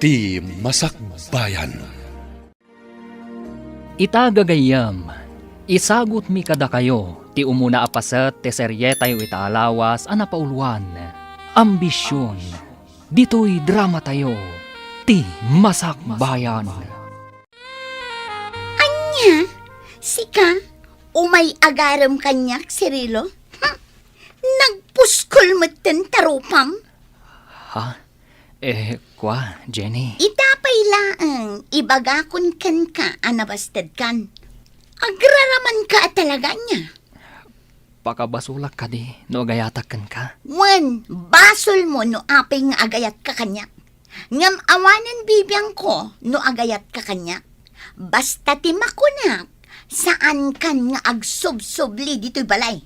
ti Masakbayan. Itagagayam, isagot mi kada kayo, ti umuna apaset ti serye tayo itaalawas anapauluan. Ambisyon, dito'y drama tayo, ti Masakbayan. Anya, sika, umay agaram kanyak, Cirilo? Nagpuskol mo ten tarupam? Ha? Kwa, Jenny? Itapay laang, ibagakon kan ka, anabastad kan. Agraraman ka talaga niya. Pakabasulak ka di, no agayatakan ka. Wan, basol mo no apay nga agayat ka kanya. Ngam awanan bibiyang ko no agayat ka kanya. Basta timakunak, saan kan nga agsubsubli dito'y balay.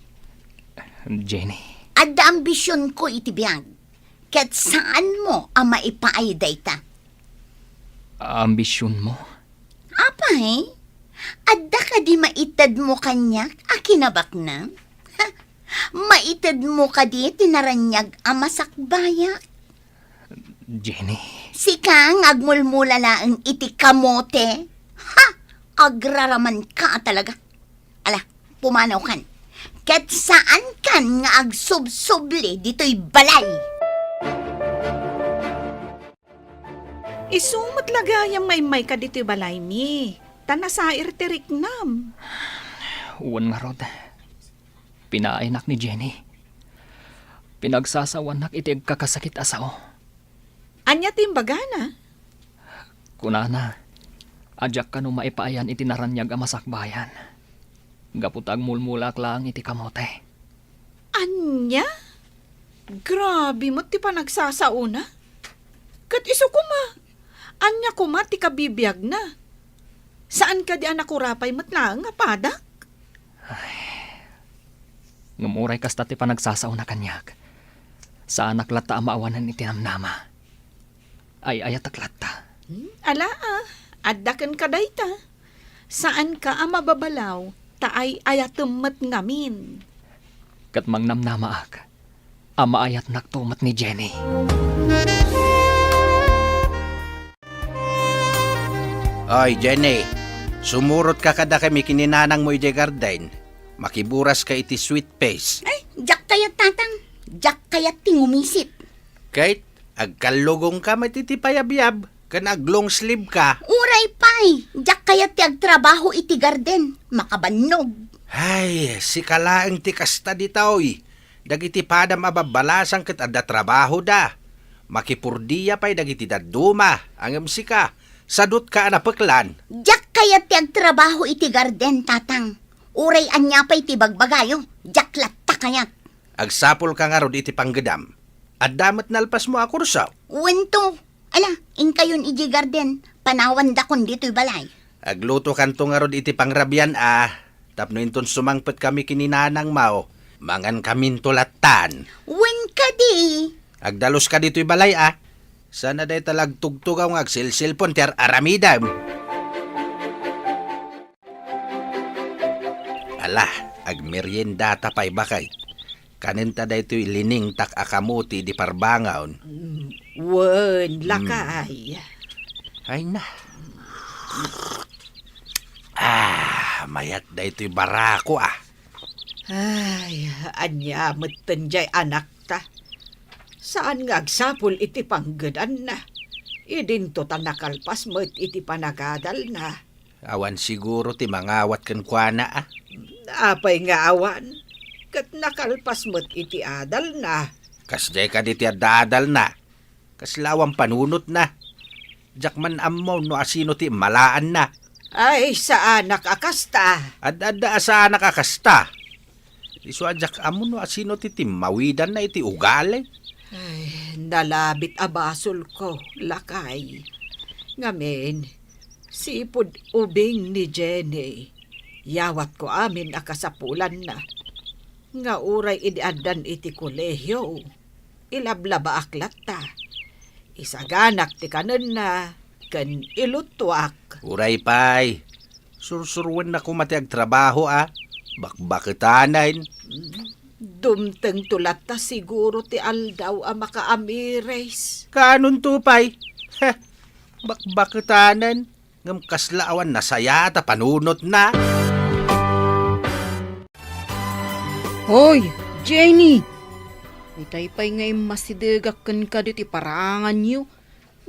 Jenny? Adda ambisyon ko itibiyag. Kat saan mo ang maipaayday ta? Ambisyon mo? Apay, adda ka di maitad mo kanyak, akinabak na? Ha, maitad mo ka di tinaranyag ang masakbaya? Jenny? Sikang agmulmula na ang iti kamote? Ha, agraraman ka talaga. Ala, pumanaw kan. Kat saan kan nga agsubsubli dito'y balay? Isumot lagayang may ka dito balay mi. Tanasair tirik nam. Uwan nga rod. Pinainak ni Jenny. Pinagsasawanak iti kakasakit asao. Anya timbagana? Kunana, adyak ka no maipaayan iti naranyag ang masakbayan. Gaputag mulmulak lang iti kamote. Anya? Grabe mo ti pa nagsasauna. Kat iso kuma. Anya kuma ti kabibiyag na. Saan ka di anak urapay matlang nga padak? Ngumuray kasta ti pa nagsasauna kanyag. Sa anak lata maawanan iti namnama. Ay ayataklata. Ala addakan ka dayta. Saan ka ang mababalaw, taay ayatummat ngamin. Kat mangnamnama ak. Ama ayat naktumat ni Jenny. Oy, Jenny, sumurot ka kada kami kininanang mo iti garden. Makiburas ka iti sweet face. Ay, jak kayat tatang. Jak kayat tingumisit. Kahit agkalugong ka matitipayab-yab, kan aglong sleeve ka. Uray pay, jak kayat ti agtrabaho iti garden. Makabannog. Ay, si kalaeng ti kasta di taoy. Dagiti padam ababalasang ket adda trabaho da. Makipurdiya pay dagiti daduma, angem sika. Sadut ka anapeklan. Jak kayat ti agtrabaho iti garden tatang. Uray anya pay ti bagbagayo. Jak latta kayat. Agsapol ka nga rod iti panggedam. At damat nalpas mo ako rusaw. Wento. Ala, in kayon iti garden. Panawan da kon dito'y balay. Agluto kanto nga rod iti pangrabyan Tapno inton sumangpet kami kininanang mao. Mangan kamin tulatan. Wen ka di. Agdalos ka dito'y balay Sana day talag tugtugaw nga agsilsilpon ti aramidam. Ala, agmerienda tapay bakay. Kaninta day to'y lining tak akamuti di parbangaon. Wen, lakay. Ay na. Mayat day to'y barako Ay, anya matanjay anak ta. Saan nga agsapol iti panggadan na? Idinto ta nakalpas mo't iti panagadal na. Awan siguro ti mangawat kan kuana Apay nga awan. Kat nakalpas mo't iti adal na. Kasday ka di ti adadal na. Kaslawang panunot na. Jakman ammo no asino ti malaan na. Ay, saan nakakasta? Ad-adda asa nakakasta. Isu ajak amo no asino ti timawidan na iti ugali. Ay, nalabit abasol ko, lakay. Ngamen, sipod ubing ni Jenny. Yawat ko amin akasapulan na. Nga uray idiadan iti kolehyo. Ilablaba aklat ta. Isaganak ti kanan na, kan ilutwak. Uray pay. Sursurwan na kumati agtrabaho Bakbakitanan. Dumteng tulat ta siguro ti aldaw ang makaamires. Kanon tupay? Bakbakitanan. Ngam kaslaawan na saya ta panunot na. Hoy, Jenny! Itay pa'y ngay masidegakan ka diti parangan niyo.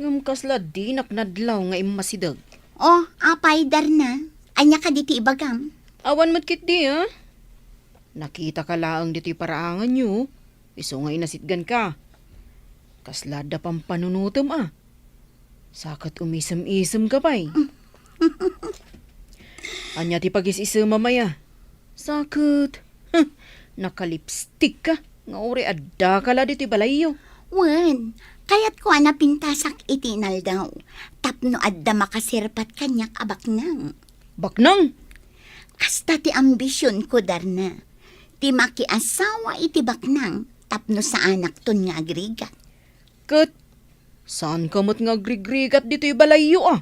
Ngam kasla di naknadlaw ngay masidag. Oh, apay Darna. Anya ka diti ibagam. Awan matkit di, ha? Nakita ka laang diti parangan niyo. Iso ngay nasitgan ka. Kasla da pang panunutom, ah. Sakat umisem-isem ka pa'y. Anya ti pagis-isem mamaya. Sakit. Nakalipstick ka. Nga uri adda ka la diti balayo. Wen, kayat ko na pintasak itinal daw. Tapno adda makasirpat kanyak abak nang. Baknang! Kasta ti ambisyon ko, Darna. Ti makiasawa iti baknang tapno sa anak ton nga agrigat. Kat, saan ka mo't nga grigrigat dito'y balayo, ah?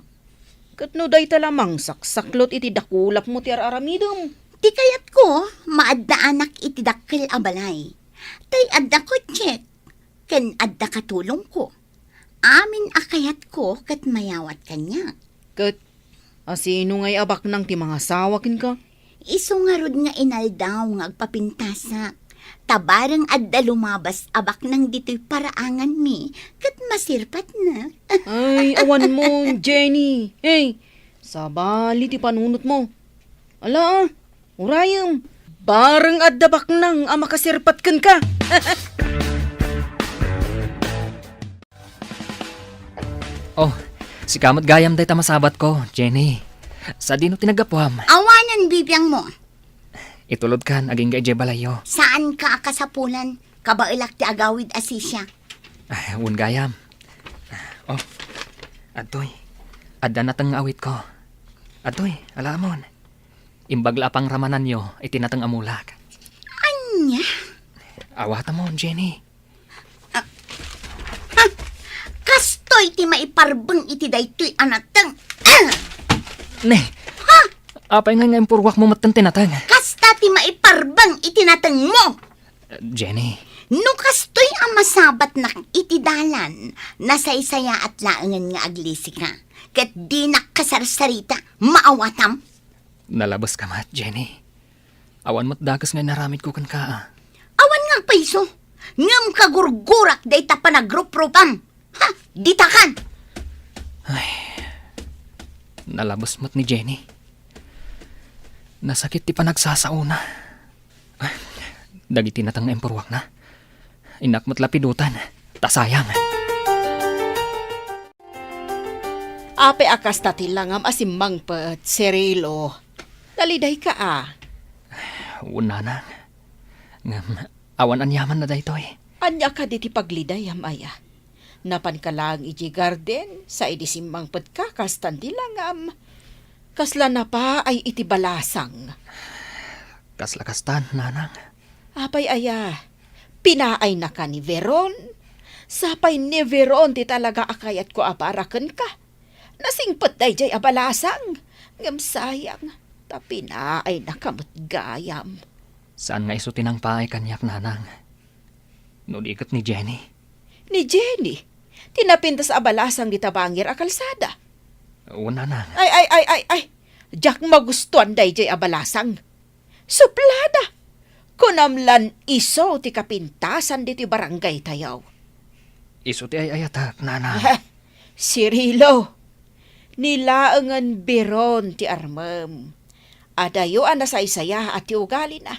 Kat no day talamang saksaklot iti dakulap mo ti araramidom. Ti kayat ko, maadda anak iti dakkel abalay. Tay adda ko check. Ken adda katulong ko. Amin akayat ko kat mayawat kanya. Kat, asino ngay abak nang ti mga sawakin ka? Iso nga rod nga inaldaw nga agpapintasak. Tabarang adda lumabas abak nang dito'y paraangan mi. Kat masirpat na. Ay, awan mo, Jenny. Hey, sabali ti panunot mo. Ala, urayam. Barang adda baknang ang makasirpatkan ka. Oh, si kamot gayam day tamasabat ko, Jenny. Sa dino tinagapuam. Awanan bibiyang mo. Itulod kan, aging gay balayo. Saan ka akasapulan? Kabailak ti agawid asisya. Ay, un gayam. Oh, atoy. Adda natang awit ko. Atoy, alamon. Imbagla pang ramanan nyo, itinatang amulak. Anya? Awata mo, Jenny. Kastoy ti maiparbeng iti daytoy anatang. Ne, apay nga nga impurwak mo matan tinatang. Kasta ti maiparbeng iti natang mo. Jenny, No kastoy ang masabat na iti dalan, nasaysaya at laangan nga aglisi ka. Kat di nakasarsarita, maawatam. nalabas ka mat, Jenny. Awan mo't dagas nga naramid ko kan ka. Awan nga paiso, ngam kagurgurak day ta panagrup-rupam. Ha, ditakan. Nalabas mo't ni Jenny. Nasakit ti panagsasauna. Dagiti natang empurwak na. Inak mo't lapidutan. Tasayang. Ape akas tatilangam asimang pat, serilo. Daliday ka, ah. Una na. Ngam, awan anyaman na daytoy. Anya ka diti pagliday, amaya. Napan ka lang iti garden, sa idisimbang pagkakastan dilangam. Kasla na pa ay iti balasang. Kaslakastan, nanang. Apay aya, pinaay na ka ni Veron. Sapay ni Veron ti talaga akayat ko aparakan ka. Nasingpot day jay abalasang. Ngam sayang, ta pinaay na kamot gayam. Saan nga isutin ang paay kanyak, nanang? Nudikot ni Jenny. Ni Jenny, tinapintas abalasang di tabangir a kalsada. Una nang. Ay, Jack magustuhan day jay abalasang. Suplada, kunamlan iso ti kapintasan di ti barangay tayaw. Isuti ay ayatak, nanang. Sirilo, nilaangan biron ti armam. Adayo ang nasaysaya at ti ugali na.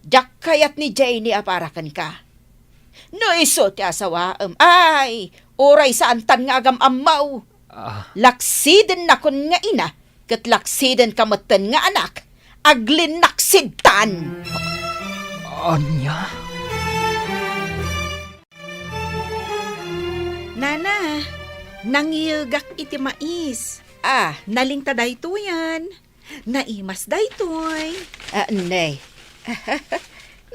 Jack kayat ni Jenny aparakan ka. No iso ti asawaam. Ay, oray saan tan nga agam amaw. Laksiden na kun nga ina, kat laksiden kamatan nga anak, aglin naksidtan. Anya? Nana, nangiyagak iti mais. Naling taday to yan. Naimas daytoy. Nay,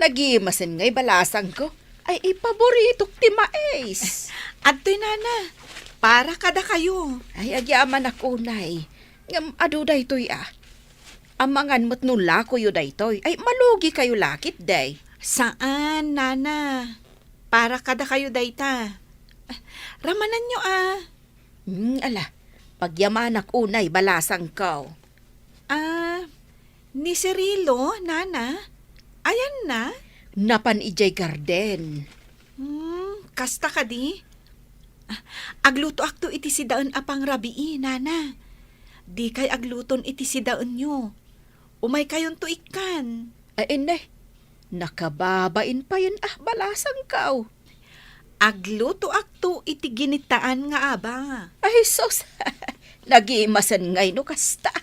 nagimasin nga'y balasang ko. Ay, ipaboritok ti mais. Adtoy nana, para kada kayo. Ay, agyaman ako, nay. Ngam, ado daytoy Amangan mo't nula ko yu daytoy. Ay, malugi kayo lakit, day. Saan, nana? Para kada kayo dayta. Ramanan nyo Ala, pagyamanak unay balasang kao. Ni Cirilo, nana? Ayan na? Napan ijay garden. Kasta ka di? Agluto akto iti si daan apang rabii, nana. Di kay agluton iti si daan nyo. Umay kayon to ikan. Nakababain pa yun balasang kao. Agluto akto iti ginitaan nga aba. Ay, sos, nag-iimasan ngay no kasta.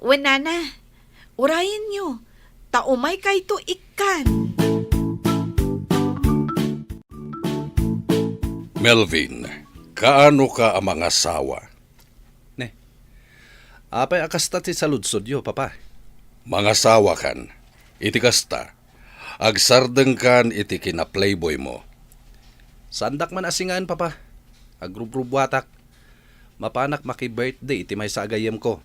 Nana, urayin nyo. Taumay kay to ikan. Melvin, kaano ka ang mga asawa? Apay akasta ti saludsod yo, papa. Mga asawa kan, iti kasta, agsardeng kan iti kina-playboy mo. Sandak man asingan, papa. Agrubrubuatak. Mapanak maki-birthday iti may sagayem ko.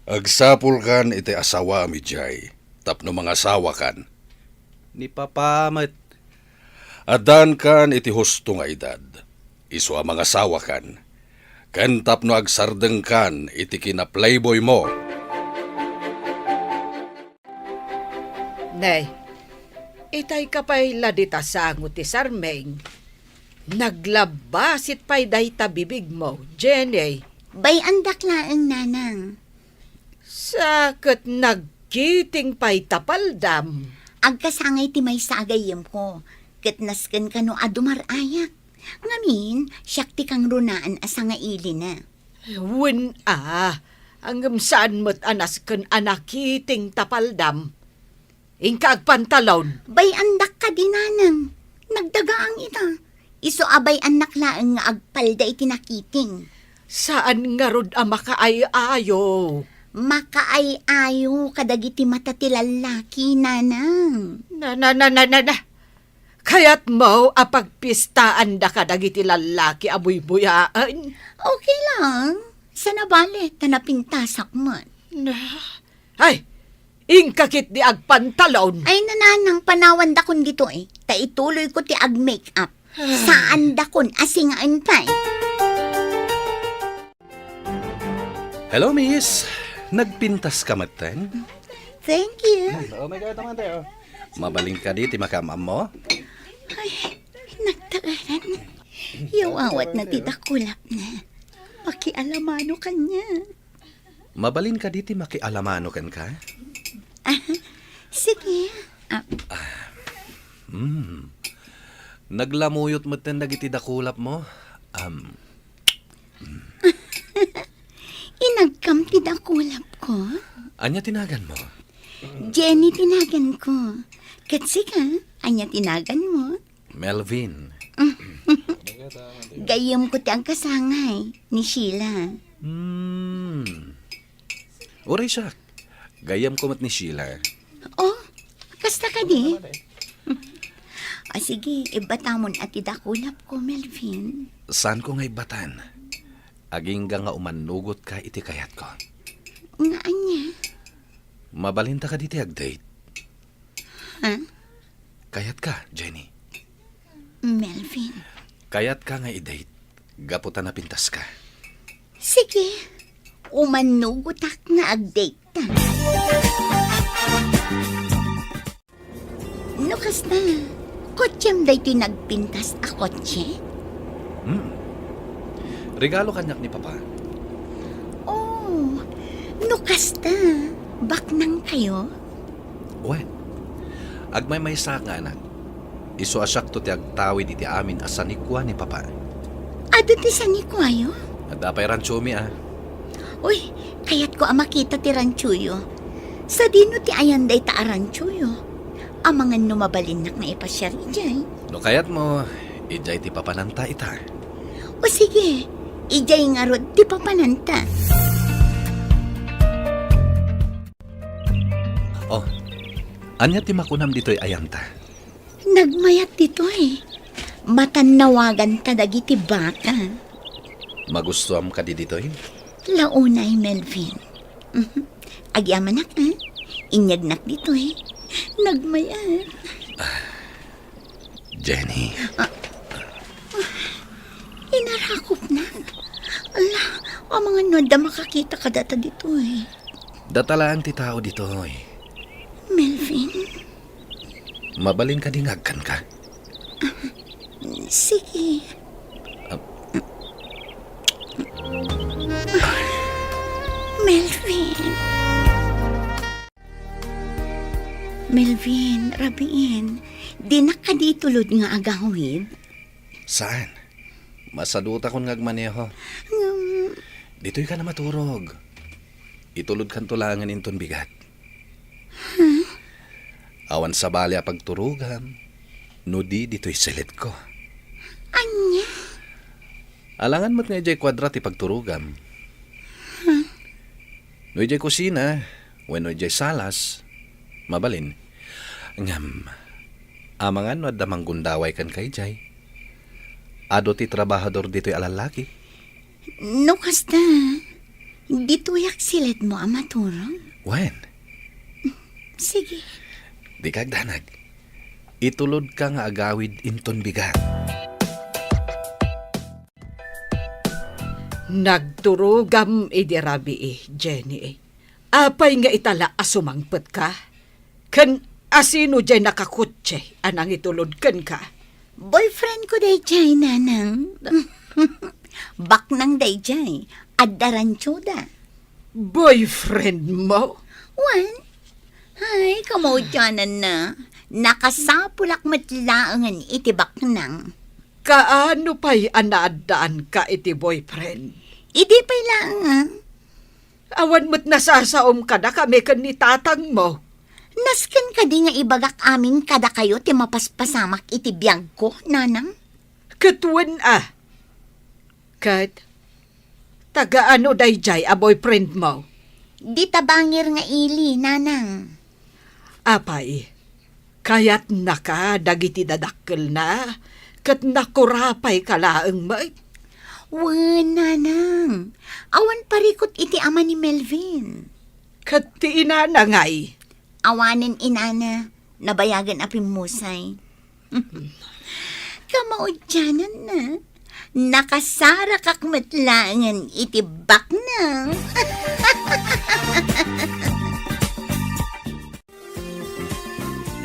Agsapul kan iti asawa mi jay, tapno mga asawa kan. Ni papa met. Adan kan iti husto nga edad, iso ang mga asawa kan. Ken tapno agsardeng kan iti kina-playboy mo. Nay, itay kapay ladita sangot ti Sarmeng. Naglabasit pa'y dayta bibig mo, Jenny. Bay andak laeng nanang. Sakit nagkiting pa'y tapaldam. Agkasangay ti may sagayem ko. Kitnasken ka no adumarayak. Ngamin, siyak ti kang runaan asa nga ili na. Hanggang saan mo't anas kan anakiting tapaldam. Ingka agpantalon. Bay andak ka di nanang. Nagdagaang ita. Iso abay anak laeng nga agpalda iti nakiting. Saan nga rod makaayo? Makaay-ayo kadagiti mata ti lalaki nanang. Na. Kaya't mo apagpistaan da ka dagiti lalaki abuy-buyaan. Okay lang. Sa nabali, tanapintasak man. Ay, ingkakit di agpantalon. Ay nananang panawan da kun dito eh. Ta ituloy ko ti ag-makeup. Saan da kun asingaan pa eh. Hello, miss. Nagpintas ka maten? Thank you. Oh my God, naman tayo. Mabaling ka di, timakamam mo? Ay, nagtagaran. Yawawat na titakulap na. Pakialamano kanya. Mabalin ka di, makialamano kan ka? Sige. Naglamuyot mo ten dagiti dakulap mo? Inagkam tidakulap ko. Anya tinagan mo? Jenny tinagan ko. Katsi ka, anya tinagan mo. Melvin. Gayam ko ti ang kasangay ni Sheila. Uray siya. Gayam ko mat ni Sheila. Oh, kasta ka di? Sige, ibatamon at idakulap ko, Melvin. Saan ko nga'y batan? Aging nga umanugot ka iti kayat ko. Nga anya? Mabalinta ka diti ag-date. Ha? Kayat ka, Jenny. Melvin. Kayat ka nga i-date. Gaputan na pintas ka. Sige, umanugutak nga ag-date ta. Nukas na, kotsem day ti nagpintas a kotse? Regalo kanyak ni Papa. Oh, nukas ta, baknang kayo? Uwe, agmay may sa nga anak. Isu asyak to ti agtawid iti amin asanikwa ni Papa. Ado ti sanikwayo? Adapay ranchumi Uy, kayat ko makita ti ranchuyo. Sa dino ti ayan day ta ranchuyo. Amangan numabalin na nga ipasyari jay. No kayat mo, ijay ti papananta ita. O sige, ijay nga rod ti papananta. Oh, anya ti makunam dito'y ayanta. Nagmayat dito eh. Matanawagan ta dagiti baka. Magustuam ka di dito'y? Launay, Melvin. Agyaman nak, ha? Inyagnak dito eh. Nagmayat. Jenny. Inarakop na. O mga noda makakita ka data dito eh. Datalaan ti tao dito eh. Melvin, Mabalin ka dingagkan ka. sige. Melvin. Melvin, rabiin. Di na ka di tulod nga agawid. Saan? Masaduta kon ngagmaneho. Dito'y ka na maturog. Itulod kan tulangan inton bigat. Awan sa bali a pagturugan. No di dito'y silit ko. Anya? Alangan mo't nga ijay kwadrat ipagturugam. No ijay kusina, when no ijay salas, mabalin. Ngam, amangan no adamang gundaway kan kay jay. Ado ti trabahador dito'y alalaki. No kasta. Dito yak silit mo ang maturong. When? Sige. Di kagdanag. Itulod ka nga agawid inton bigat. Nagturugam idirabi Jenny. Apay nga itala asumangpet ka? Kan asino dyan nakakutse anang itulod kan ka? Boyfriend ko day jay, nanang. Bak nang day jay. Adaranchoda. Boyfriend mo? Wan? Ay, kamodyanan na. Nakasapulak matlaangan itibak nang. Kaano pa'y anaadaan ka iti boyfriend? Idi pa'y lang Awan mo't nasasaom ka na kami kan ni tatang mo. Nasken ka di nga ibagak amin kada kayo ti mapaspasamak iti biyag ko, nanang. Katuan Kat, taga-ano dayjay a boyfriend mo? Di tabangir nga ili, nanang. Apay, kayat naka dagiti dadakkel na, kat nakurapay kalaang may. Wan, nanang. Awan parikot iti ama ni Melvin. Kat ti inanangay. Awanin inana, nabayagan apimusay. Kamaudyanan na. Nakasara kakmatlangan itibak na.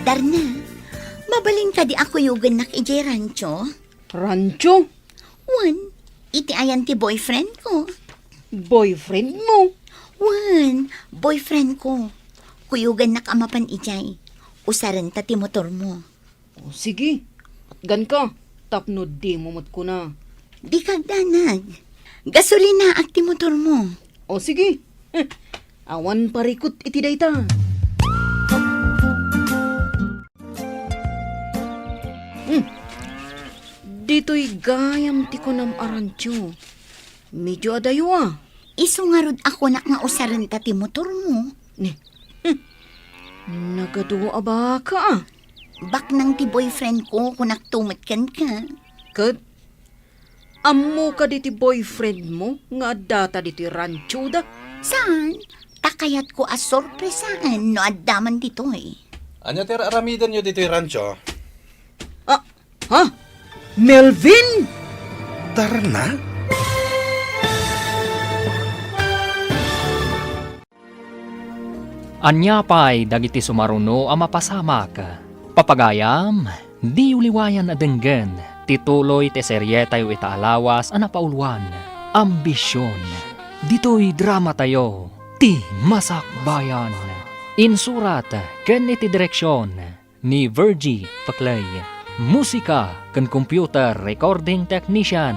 Darna, mabalin ka di ako yugan nak ijay rancho. Rancho? Wan, iti ayan ti boyfriend ko. Boyfriend mo? Wan, boyfriend ko. Kuyugan nak amapan ijay. Usaran ta ti motor mo. O sige, at gan ka. Tapno di mumot ko na. Di kagdanag. Gasolina at ti motor mo. O sige, awan parikot iti dayta. Dito'y gayam ti konam arancho. Medyo adayo Isungarod ako nak nga usaran ta ti motor mo. Ni, nagaduwa ba ka Bak nang ti boyfriend ko kung naktumatkan ka. Kat, ammo ka diti boyfriend mo nga data diti rancho da. Saan? Takayat ko as sorpresaan no addaman dito eh. Anya tira aramidan nyo dito yung rancho? Ha? Melvin? Darna? Anya pa'y dagiti sumaruno a mapasamak. Papagayam, di uliwayan na denggen, tituloy te serye tayo itaalawas a napauluan. Ambisyon, dito'y drama tayo, ti Masakbayan. Insurat, ken iti direksyon, ni Virgie Paclay. Musika, ken computer recording technician,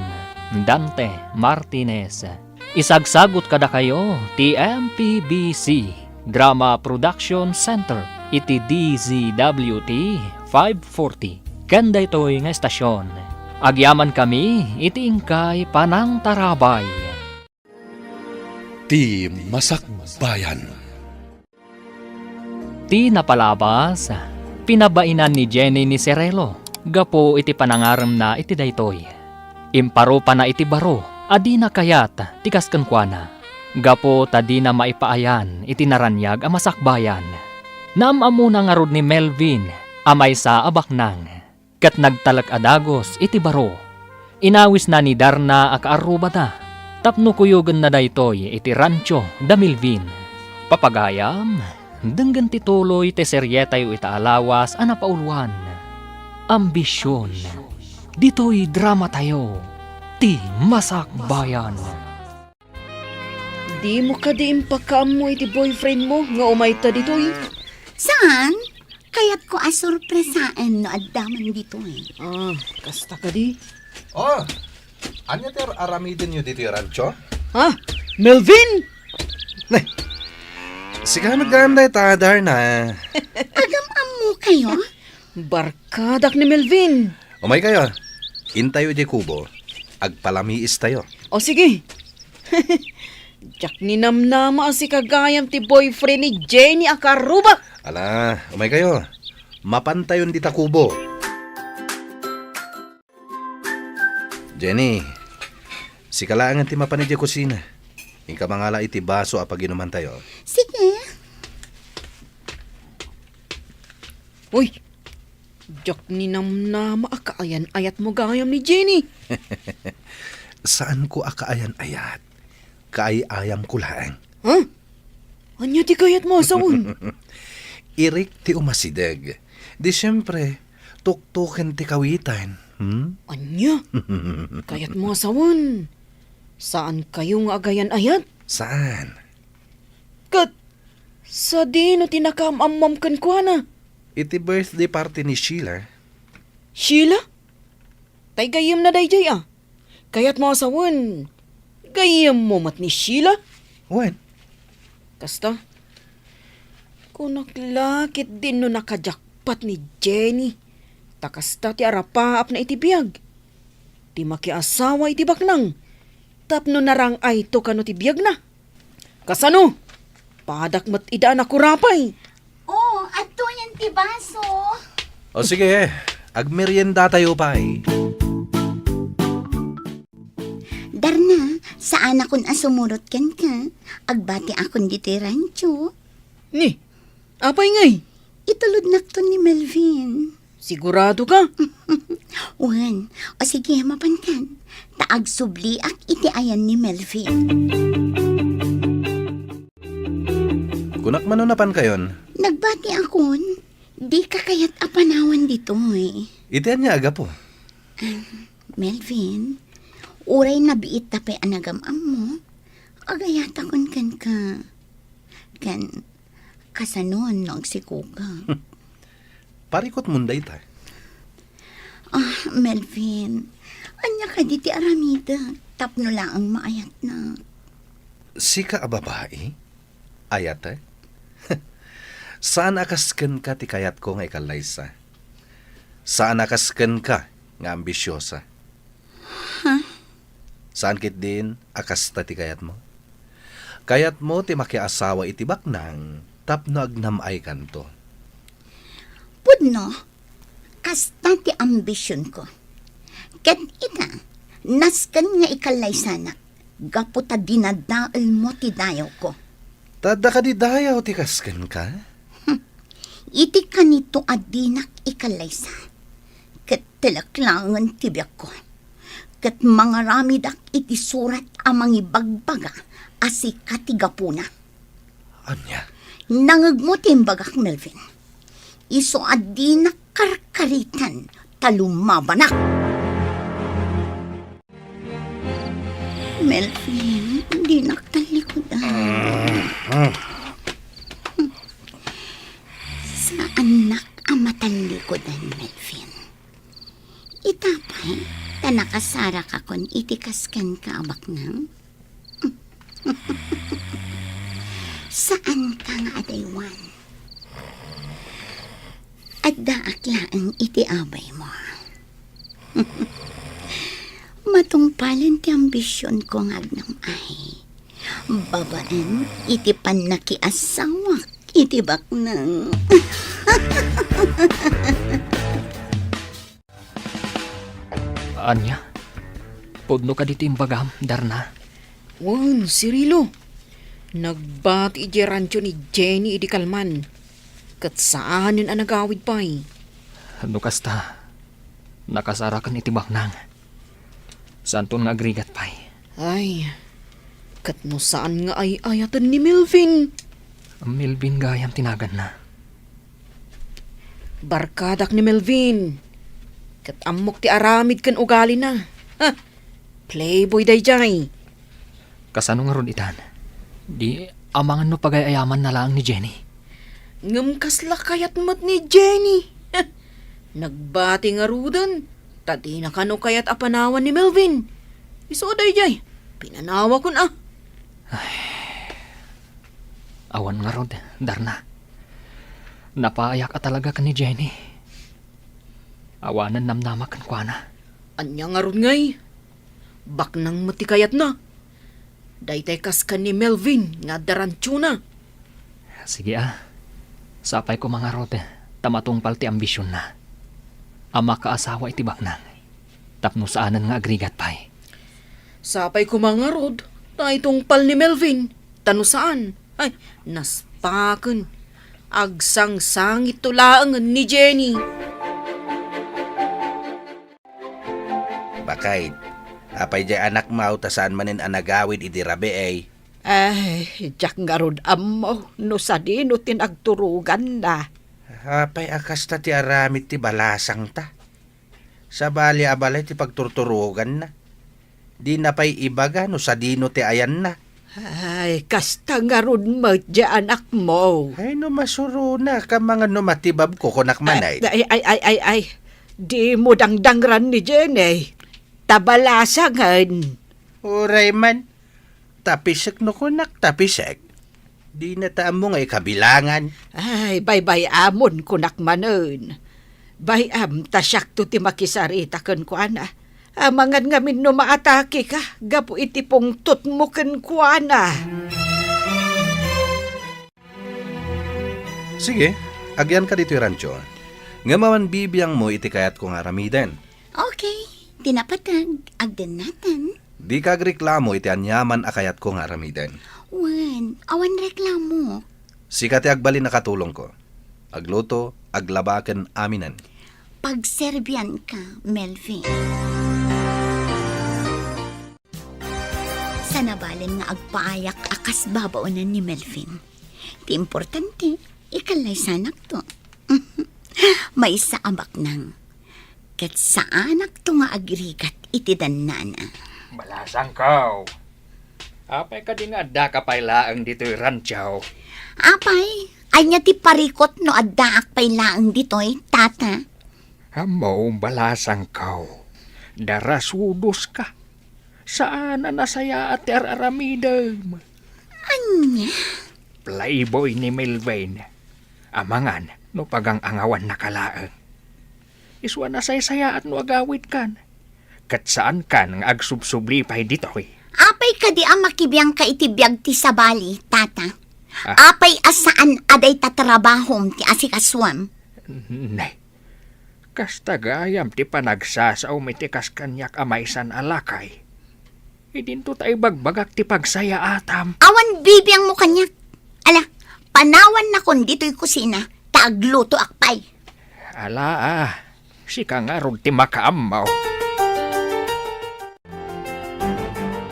Dante Martinez. Isagsagot kada kayo, ti MPBC, Drama Production Center, iti DZWT 540. Kanda ito'y nga estasyon. Agyaman kami, iti ingkay Panang Tarabay. Ti Masakbayan. Ti napalabas, pinabainan ni Jenny ni Serelo. Gapo iti panangaram na iti daytoy. Imparo pa na iti baro, adi na kayat, tikas kankwana. Gapo tadi na maipaayan, iti naranyag a masakbayan. Naamamuna nga rod ni Melvin, amay sa abaknang. Kat nagtalag adagos iti baro. Inawis na ni Darna a kaarubada. Tapno kuyugan na daytoy iti rancho da Milvin. Papagayam, denggan ti tuloy ti seryetayo ita alawas anapauluan. Ambisyon, ditoy drama tayo, ti Masakbayan. Di mo ka di impakaam mo iti boyfriend mo nga umay ta ditoy. Saan? Kaya't ko asurpresaan no addaman dito eh. Kasta ka di. Oh, anya ter aramidin nyo dito yung rancho? Ha? Melvin? Sige nagdaan na itadar na. Agam-am mo kayo? Barkadak ni Melvin. Umay kayo, intayo di kubo, agpalamiis tayo. O sige. Jak ni namnama si kagayam ti boyfriend ni Jenny Akaruba. Ala, umay kayo, mapantayon di ta kubo. Jenny, si kalaangan ti mapanidya kusina. Ingka mangala iti baso apag inuman tayo. Sige. Uy, jak ni namnama akaayan ayat mo gayam ni Jenny. Saan ko akaayan ayat? Kaay-ayam ko lang. Ha? Anya ti kayat mo asawon? Irik ti umasideg. Di siyempre, tuktukin ti kawitan. Anya? Kayat mo asawon? Saan kayo nga agayan ayat? Saan? Kat, sa di no tinakam-amam kan ko na. Iti birthday party ni Sheila. Sheila? Tay gayam na dayjay ah. Kayat mo asawon. Gayam mo mat ni Sheila? When? Kasta, kung naklakit din no nakajakpat ni Jenny, takasta ti arapaap na itibiyag. Di makiasawa iti baknang, tapno narang ay to kano ti biyag na. Kasano? Padak mat idaan ako rapay. Oh, ato yan ti baso. O sige, agmerienda tayo pa Darna, saan akon asumurot ken ka? Agbati akon dito rancho. Ni, apay ngay? Itulod nakton ni Melvin. Sigurado ka? Wan, o sige mapan kan. Taag subli ak iti ayan ni Melvin. Kunak manunapan kayon. Nagbati akon. Di ka kayat apanawan dito eh. Itian niya aga po. Melvin, uray na biit tapay anagam-am mo. Agayata kon kan ka. Kan, kasanon nagsikuka. Parikot munday ta. Ah, Melvin, anya ka di ti aramida. Tapno lang ang maayat na. Sika a babae? Ayat eh? Saan akasken ka ti kayat ko nga ikalaysa? Saan akasken ka nga ambisyosa? Saan kit din akasta ti kayat mo? Kayat mo ti makiasawa iti baknang tapno agnamay kanto. Pudno, kasta ti ambisyon ko. Ket ita, nasken nga ikalay sana. Gaputa dinadaal mo ti dayaw ko. Tada ka di dayaw ti kasken ka? Iti kanito adinak ikalaysa. Ket tilaklangan tibyak ko. Ket mga ramidak iti surat amang ibagbaga asi katigapuna. Anya? Nangagmo timbagak Melvin. Iso adinak karkaritan talumabanak. Melvin, di naktalikodan. Sa anak ang matalikodan, Melvin. Itapay, tanakasara ka kon itikaskan ka abak nang. Saan ka nga adaywan? At daaklaan iti abay mo. Matungpalan ti ambisyon ko nga agnamay. Babaan iti panakiasawak iti baknang. Anya, pudno ka dito imbagam, Darna. Wan, Cirilo. Nagbati iti rancho ni Jenny idi kalman. Kat saanin ang nagawid pa'y. Ano kasta, nakasara ka iti baknang. Saan to nga agrigat pa'y? Ay, Kat no saan nga ay ayatan ni Melvin. Melvin gayam tinagan na. Barkadak ni Melvin. Kat amok ti aramid kan ugali na. Ha? Playboy day jay. Kasano nga ron itan? Di amangan no pagayayaman na lang ni Jenny. Ngam kasla kayat mat ni Jenny. Ha? Nagbati nga rudan. Tadi na kano kayat apanawan ni Melvin. Iso day jay. Pinanawa ko na. Awan nga rod, Darna. Napaayak ka talaga ka ni Jenny. Awanan namnamakan kwa na. Anya nga ron ngay. Baknang matikayat na. Daytay kas ka ni Melvin nga darantyo na. Sige Sapay ko mga rod, tamatungpal ti ambisyon na. Ama kaasawa iti baknang. Tapno saanan nga agrigat pay. Sapay ko mga rod, taitong pal ni Melvin. Tano saan? Ay, naspaken. Agsang-sangit tulaangan ni Jenny. Bakay, apay di anak mau tasaan manin anagawid iti rabi ay. Ay, jak nga rod amo, no sa di no tinagturugan na. Apay akas ta ti aramid ti balasang ta. Sa bali abalay ti pagturturugan na. Di na pa'y ibaga no sa dino ti ayan na. Ay, kasta nga rod mo, di anak mo. Ay no masuro na ka mga no matibab ko kunak manay. Ay. Di mo dangdangran ni Jenny. Tabalasangan. Uray man. Tapisek no kunak tapisek. Di na taamo nga ikabilangan. Ay, bay amon kunak manon. Bayam tasyak to ti makisarita ken kuana. Amangan ngamin no maatake ka, gapu iti pungtot mo ken kuana. Sige, agyan ka dito rancho. Nga maman bibiyang mo iti kayat kong aramiden. Okay, tinapatag, agdan natin. Di kagreklamo iti anyaman akayat kong aramiden. Wan, awan reklamo. Sikat ti agbali na katulong ko. Agluto, aglabaken aminan. Pagserbian ka, Melvin. Sa nabalin nga agpaayak akas babaunan ni Melvin. Ti importante, ikalay sanak to. May sa amak nang. Kat sa anak to nga agrigat iti danana. Balasang kaw. Apay ka di nga adda ka pailaang dito'y ranchaw. Apay, ay niya ti parikot no addaak pay laang ditoy, tata. Hamo, balasang kaw. Darasudos ka. Saan na nasaya at araramidam? Anya? Playboy ni Melvin. Amangan, no pagang angawan na kalaang. Iswa na saya at no agawid kan. Kat saan kan nga agsubsubli pa'y dito'y. Apay ka di ang makibiyang ka itibiyag ti sabali, tata. Apay asaan aday tatrabahom ti asikaswam. Nay, kasta gayam ti panagsasaw mitikas kanyak amaysan alakay. Idinto tayo bagbagak ti pagsaya atam. Awan bibiyang mo kanyak. Ala, panawan na kon dito'y kusina, taagluto akpay. Ala sika nga rod ti makaamaw.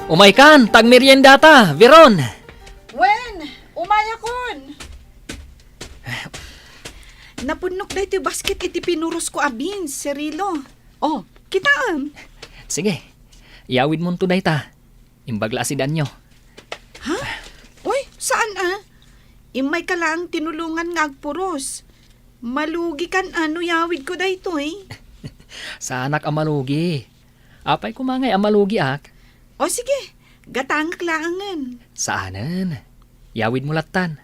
Umaykan, tagmerienda ta, Veron. Wen, umaya kon. Napunok na ito basket iti pinuros ko abin, Cirilo. Oh, kitaan. Sige, iawid mo tunay ta. Imbagla si Danyo. Ha? Uy, saan Imay ka lang tinulungan nga agpuros. Malugi kan yawid ko dayto Sa anak amalugi. Apay kumangay amalugi ak. O sige, gatangak laangan. Saanan? Yawid mo latan.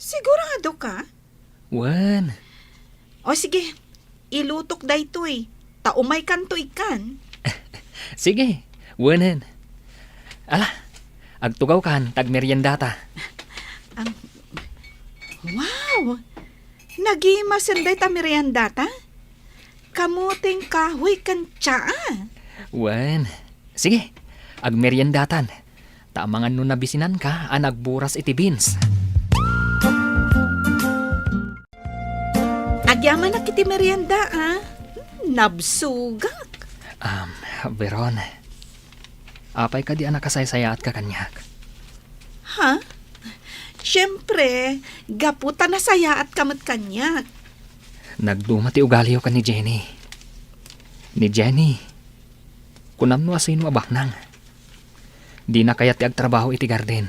Sigurado ka? Wan. O sige, ilutok dayto Taumay kan to ikan. Sige, wanan. Ala, agtugaw kan, tagmerienda ta. Wow! Nagimasan day ta meriendata? Kamuting kahoy kan tsaa. Wan. Sige, agmeriendatan. Tamangan no nabisinan ka, anagburas iti beans. Agyaman na kiti merienda Nabsugak. Veron. Apay ka di anak kasaysayaat ka kanyak. Ha? Siyempre, gaputa na saya at kamot kanya. Nagdumati ugali ka ni Jenny. Ni Jenny, kunam no asino abaknang. Di na kaya ti agtrabaho iti garden.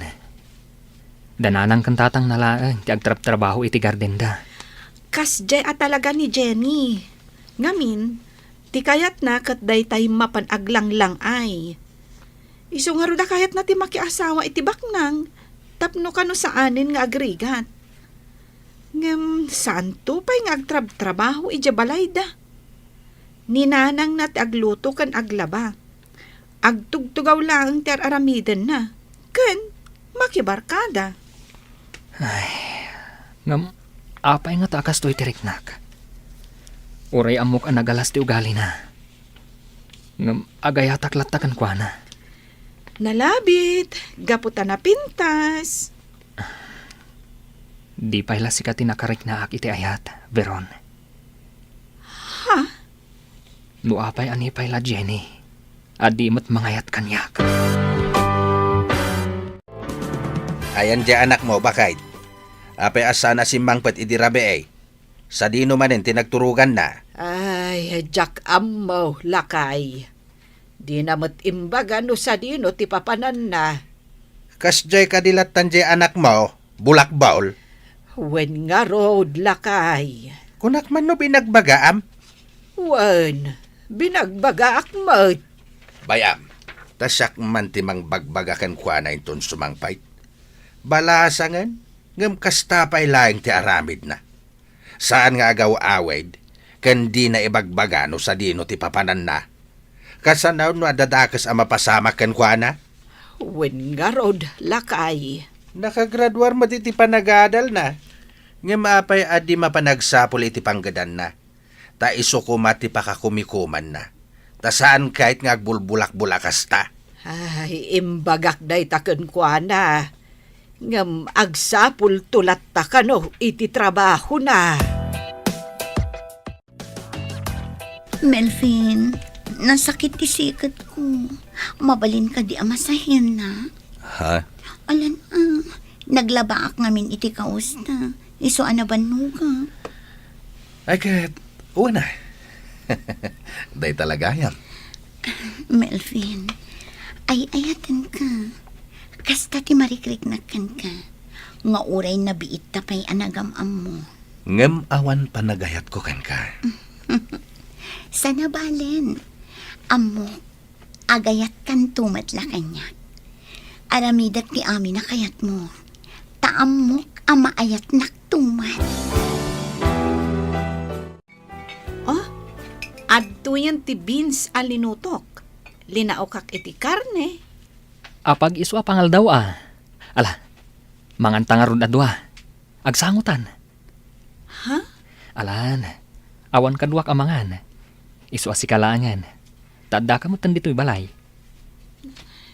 Dananang kantatang nalaang ti agtrabaho iti garden da. Kasjay at talaga ni Jenny. Ngamin, ti kayat na kat daytay mapanaglang lang ay. Iso nga ro da kayat na ti makiasawa iti baknang, tapno kano saanin nga agrigat. Ngem, saan to pa'y nga agtrabaho iti balay da? Ninanang na ti agluto kan aglaba. Agtugtugaw lang ti aramiden na. Ken, makibarkada. Ngam, apay nga takas to'y tiriknak. Uray amok ang nagalas ti ugali na. Ngam, agayatak latakan kwa na. Nalabit, gaputa na pintas. Di pa'y lasika tinakarik na ak iti ayat, Veron. Ha? No apay ani pa'y la Jenny. Adi mo't mangayat kanyak. Ayan di anak mo, bakit? Apay asa na si Mangpet idirabe eh. Sa dino manin tinagturugan na. Ay, Jack Ammo, lakay. Di na mo't imbaga no sa dino ti papanan na. Kasjay kadilatan di anak mo, bulak baul. Wen nga road, lakay. Kunak man no binagbagaam. Wen, binagbaga akmat. Bayam, tasyak man timang bagbagakan kwa na inton sumangpait. Balasangan, ngam kasta pa'y laing ti aramid na. Saan nga agaw awed, kandi na ibagbaga no sa dino ti papanan na. Kasanaw no adadakas ang mapasama kan kwa na. Wen nga road, lakay. Nakagraduar mo ti panagadal na. Nga maapay adi mapanagsapol iti panggadan na. Ta iso ko mati pakakumikuman na. Ta saan kahit nga agbulbulak-bulakas ta. Ay, imbagak day taken kwa na. Ngam agsapul tulat ta kano iti trabaho na. Melvin, nasakit ti sikat ko. Mabalin ka di amasahin na. Ha? Alan, naglaba ak ngamin iti kausta. Iso anaban ka. Ay kat, una. Day talaga yan. Melvin, ay ayatan ka. Kasta ti marikriknakan ka. Nga uray na biit tapay anagamam mo. Ngem awan panagayat ko kan ka. Sana balen. Amo, agayat kan tumat la kanya. Aramidak ti amin na kayat mo. Taamok ama ayat naktumat. Oh, adto yan ti beans alinutok. Linaokak iti karne. Apag iso apangal daw Ala, mangantang arun adwa. Agsangutan. Ha? Alan, awan kadwak amangan. Iso asikalangan. Tadda ka mo tandito'y balay.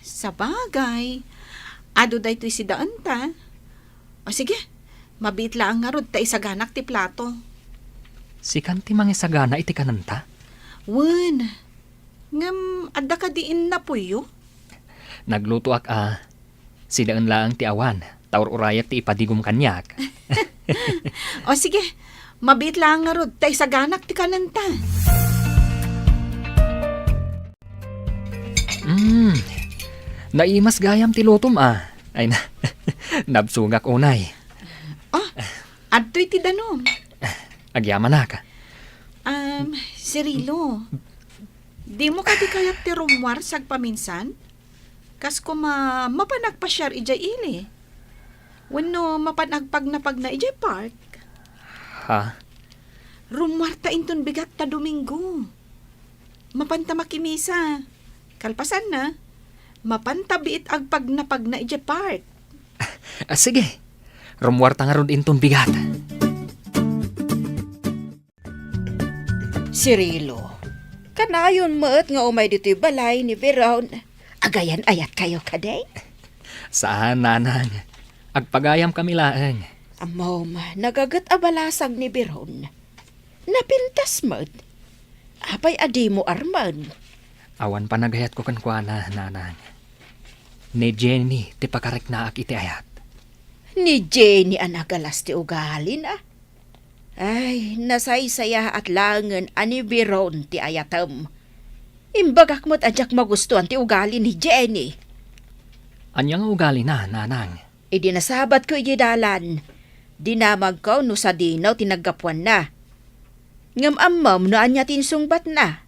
Sa bagay. Ado da ito'y si daan ta. O sige, mabit lang nga rod ta isaganak ti plato. Si kanti mangisagana iti kananta. Wen, ngam adda ka diin na puyo. Nagluto ak sidaan laang ti awan. Taur urayat ti ipadigom kanyak. O sige, mabit lang nga rod ta isaganak ti kananta. Naimas gayam ti lutom Ay na, nabsugak unay. Oh, adto'y ti danom. Agyaman na ka. Cirilo, di mo ka di kayat ti rumwar sag paminsan? Kas ko mapanagpasyar ijay ili. Wano mapanagpag na pag na ijay park. Ha? Rumwar ta inton bigat ta Domingo. Mapanta makimisa. Kalpasan na. Mapantabiit agpag na pag na ijay park. Sige, rumwarta nga ron inton bigat. Cirilo, kanayon mo't nga umay dito'y balay ni Veron. Agayan ayat kayo kaday? Saan, nanang? Agpagayam kami laang. Amom, nagagat abalasag ni Veron. Napintas mo't. Apay adi mo arman. Awan pa nagayat ko kankwana, nanang. Ni Jenny ti pakarek na iti ayat. Ni Jenny anagalas ti ugali na. Ay, nasaysaya at langan ani Veron ti ayatam. Imbagak mo't adyak magustuhan ti ugali ni Jenny. Anyang ugali na, nanang. Idi nasabat ko dalan. Dinamag ko no sa dinaw tinagapuan na. Ngam amam no anya tinsungbat na.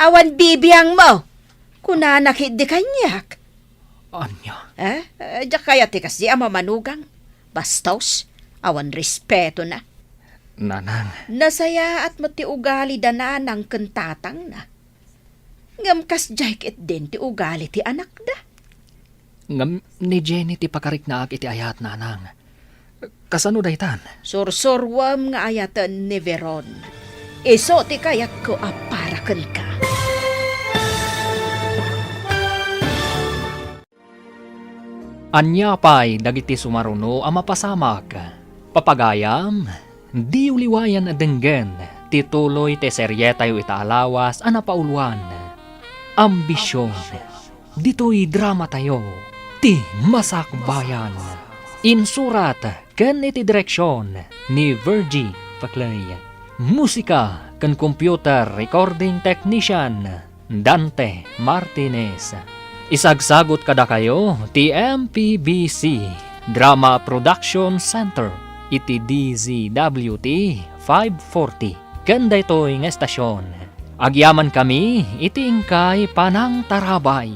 Awan bibiyang mo. Kunanakit di kanyak. Anya? Diyak kaya ti kasi ama manugang. Bastos, awan respeto na. Nanang. Nasaya at mati ugali dana ng kentatang na. Ngam kas jayk it din ti ugali ti anak da. Ngam ni Jenny ti pakarek na iti ayat, nanang. Kasano daytan? Sursurwam nga ayatan ni Veron. Iso ti kayat ko aparakan ka. Anya pay dagiti sumaruno ang mapasamag. Papagayam, di uliwayan adenggen, tituloy te seryetayo itaalawas anapauluan. Ambisyon, dito'y drama tayo, ti masakbayan. Insurat, ken iti direksyon ni Virgie Paclay. Musika, ken computer recording technician, Dante Martinez. Isagsagot kada kayo, TMPBC, Drama Production Center, iti DZWT 540. Kanda ito'y nga estasyon. Agyaman kami, iti ingkay panang tarabay.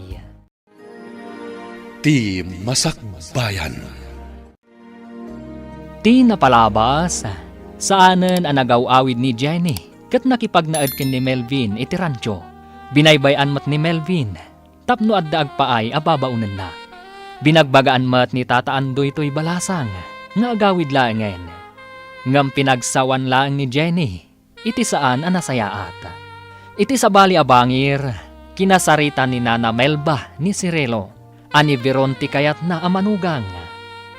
Ti Masakbayan. Ti napalabas, saanen ang nagaw-awid ni Jenny, kat nakipagnaad ken ni Melvin iti rancho. Binaybayan mat ni Melvin, tapno adda agpaay ababaunan na. Binagbagaan mat ni Tata Andoy to'y balasang, nga agawid laangen. Ngam pinagsawan laang ni Jenny, iti saan anasayaat. Iti sabali abangir, kinasarita ni Nana Melba ni Cirelo, ani Veron ti kayat na amanugang.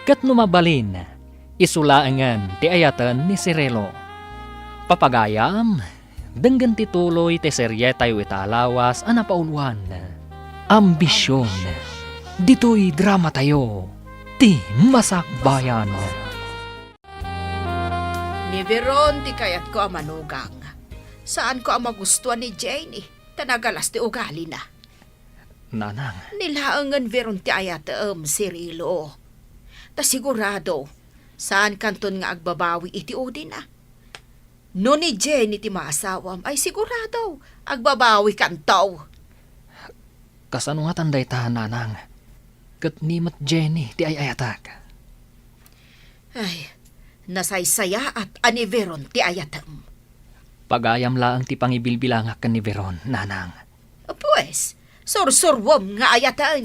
Kat numabalin, isulaangan ti ayatan ni Cirelo. Papagayam, denggan tituloy ti seryetayo italawas anapauluan. Ambisyon, dito'y drama tayo, ti masakbayan. Ni Veron ti kayat ko amanugang. Saan ko ang magustuhan ni Jenny? Tanagalas ti ugali na. Nanang, Nilaangan Veron ti ayat Cirilo. Ta sigurado, saan kanton nga agbabawi iti udi na. No ni Jenny ti maasawam ay sigurado, agbabawi kantaw. kasano nga tanday ta, nanang? Kat ni mat Jenny ti ayatak. Ay, nasaysaya at ani Veron ti ayatam. Pagayam laang ti pangibilbilangak kan ni Veron, nanang. Pues, sursurwam nga ayatan.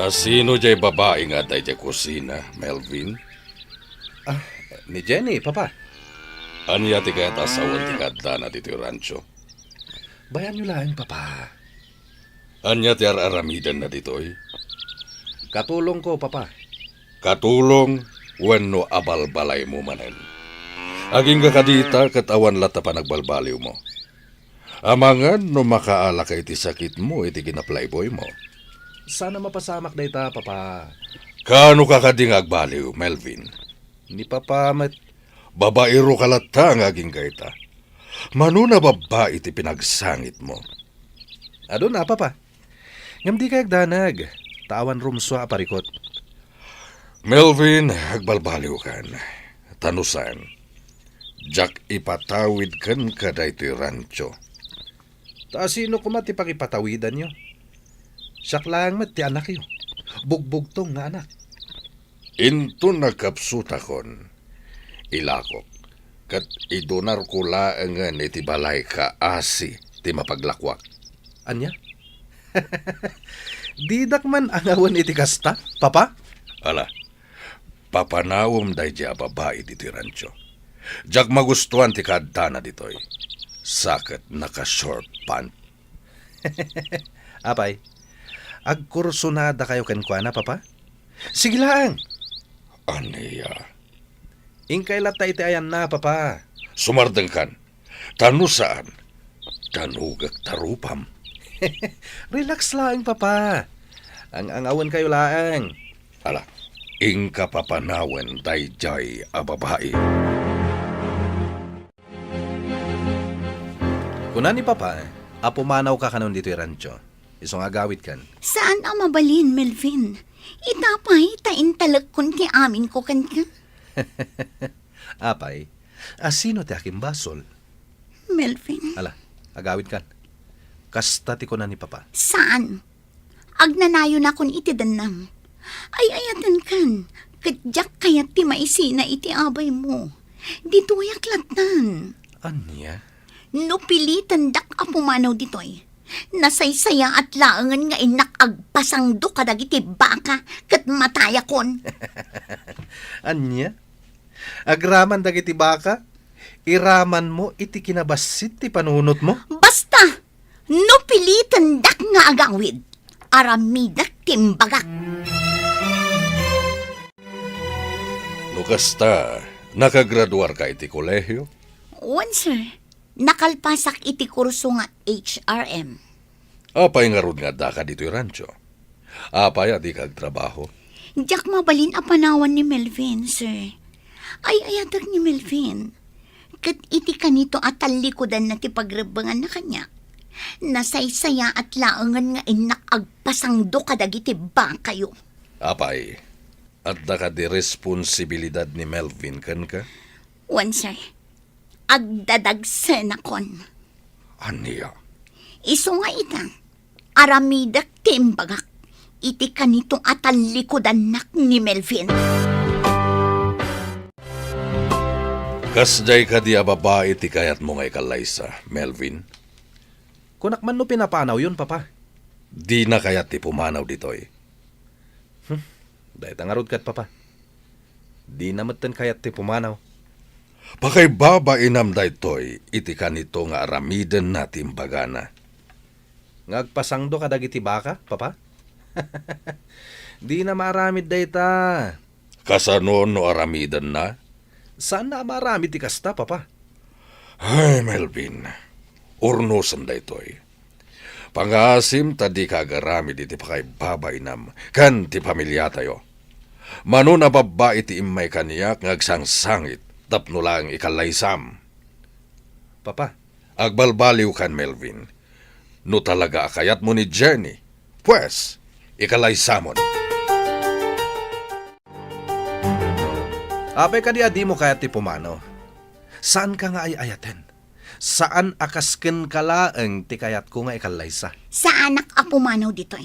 Sino jay babae nga day jay kusina, Melvin? Ni Jenny, papa. Anya ti kayat asawan ti kadda na dito rancho. Bayan nyo lang, papa. Anya ti araramidan na dito'y. Katulong ko, papa. Katulong, wenno abalbalay mo manen. Aging kakadita katawan lata pa nagbalbaliw mo. Amangan no makaala ka iti sakit mo iti ginaplayboy mo. Sana mapasamak na ita, papa. Kano ka kading agbaliw, Melvin? Ni papa met... Babaero kalata nga aging gaita. Manuna babae iti pinagsangit mo. Ado na, papa. Ngam di kayag danag. Tawan rumswa aparikot. Melvin, agbalbaliw kan. Tanusan. Jak ipatawid kan kada iti rancho. Ta sino kumati pakipatawidan nyo? Siyak lang met ti anak yun. Bugbugtong nga anak. Into nagkapsutakon. Ilakok. Kat idonar ko laangan iti balay ka asi ti mapaglakwak. Anya? Didak man ang awan iti kasta, papa? Ala, papanawom day di babae diti rancho. Jak magustuhan ti kadana ditoy. Sakit naka-short pant. Apay, agkursunada kayo kenkwana, papa? Sige lang. Aniya. Ingkay lata iti ayan na, papa. Sumardeng kan. Tanu saan? Tanugag tarupam. Relax lang, papa. Ang awan kayo laang. Ala, ingka papanawen dayjay a babae. Kuna ni papa, apumanaw ka kanon dito rancho. Isong agawit kan. Saan ang mabalin, Melvin? Itapay, tain talagkon ti amin ko kan ka. Apay, asino ti aking basol? Melvin, Ala, agawit kan. Kasta ti kuna ni papa. saan? Agnanayo na kon iti danam. Ay ayatan kan, kadyak kayat ti maisina iti abay mo. Dito yaklatan. Anya? No pilitan dak apumanaw ditoy. Nasaysaya at laangan nga inak agpasangdo kadagiti baka kat mataya kon. Anya? Agraman dagiti baka? Iraman mo iti kinabasit ti panunot mo? Basta, no pilitan dak nga agawid. Aramidak timbagak. No kasta, nakagraduar ka iti kolehiyo? One, sir. Nakalpasak iti kurso nga HRM. Apay nga rod nga da ka dito rancho. Apay adi kag trabaho. Diyak mabalin a panawan ni Melvin, sir. Ay ayadag ni Melvin. Kat iti kanito at talikodan na ti pagrebangan na kanya. Nasaysaya at laangan nga inak agpasangdo kadagiti ba kayo. Apay, at da ka di responsibilidad ni Melvin kan ka? One, sir. Agdadagsen akon. Aniya? Iso nga ita. Aramidak timbagak. Iti kanito at talikodan nak ni Melvin. Kasday ka di a babae ti kayat mo nga ikalaysa, Melvin. Kunak man no pinapanaw yun, papa. Di na kayat ti pumanaw ditoy. Dahit ang arod kat, papa. Di namatan kayat ti pumanaw. Pakay babainam daytoy, iti kanito nga aramiden na timbagana. Ngagpasangdo ka dagiti baka, papa? Di na maramid dayta. Kasano no aramiden na? Saan na maramid ti kasta, papa? Ay, Melvin, urnusan daytoy. Pangasim tadi kagaramid iti pakay babainam, kan ti pamilya tayo. Mano na babae ti imay kaniyak ngagsangsangit, tapno lang ikalaysam. Papa, Agbalbaliw kan, Melvin. No talaga akayat mo ni Jenny, pues, ikalaysamon. apay ka di adi mo kayat ti pumanaw. Saan ka nga ay ayaten? Saan akasken kalaeng ti kayat ko nga ikalaysa? Sa anak a pumanaw ditoy.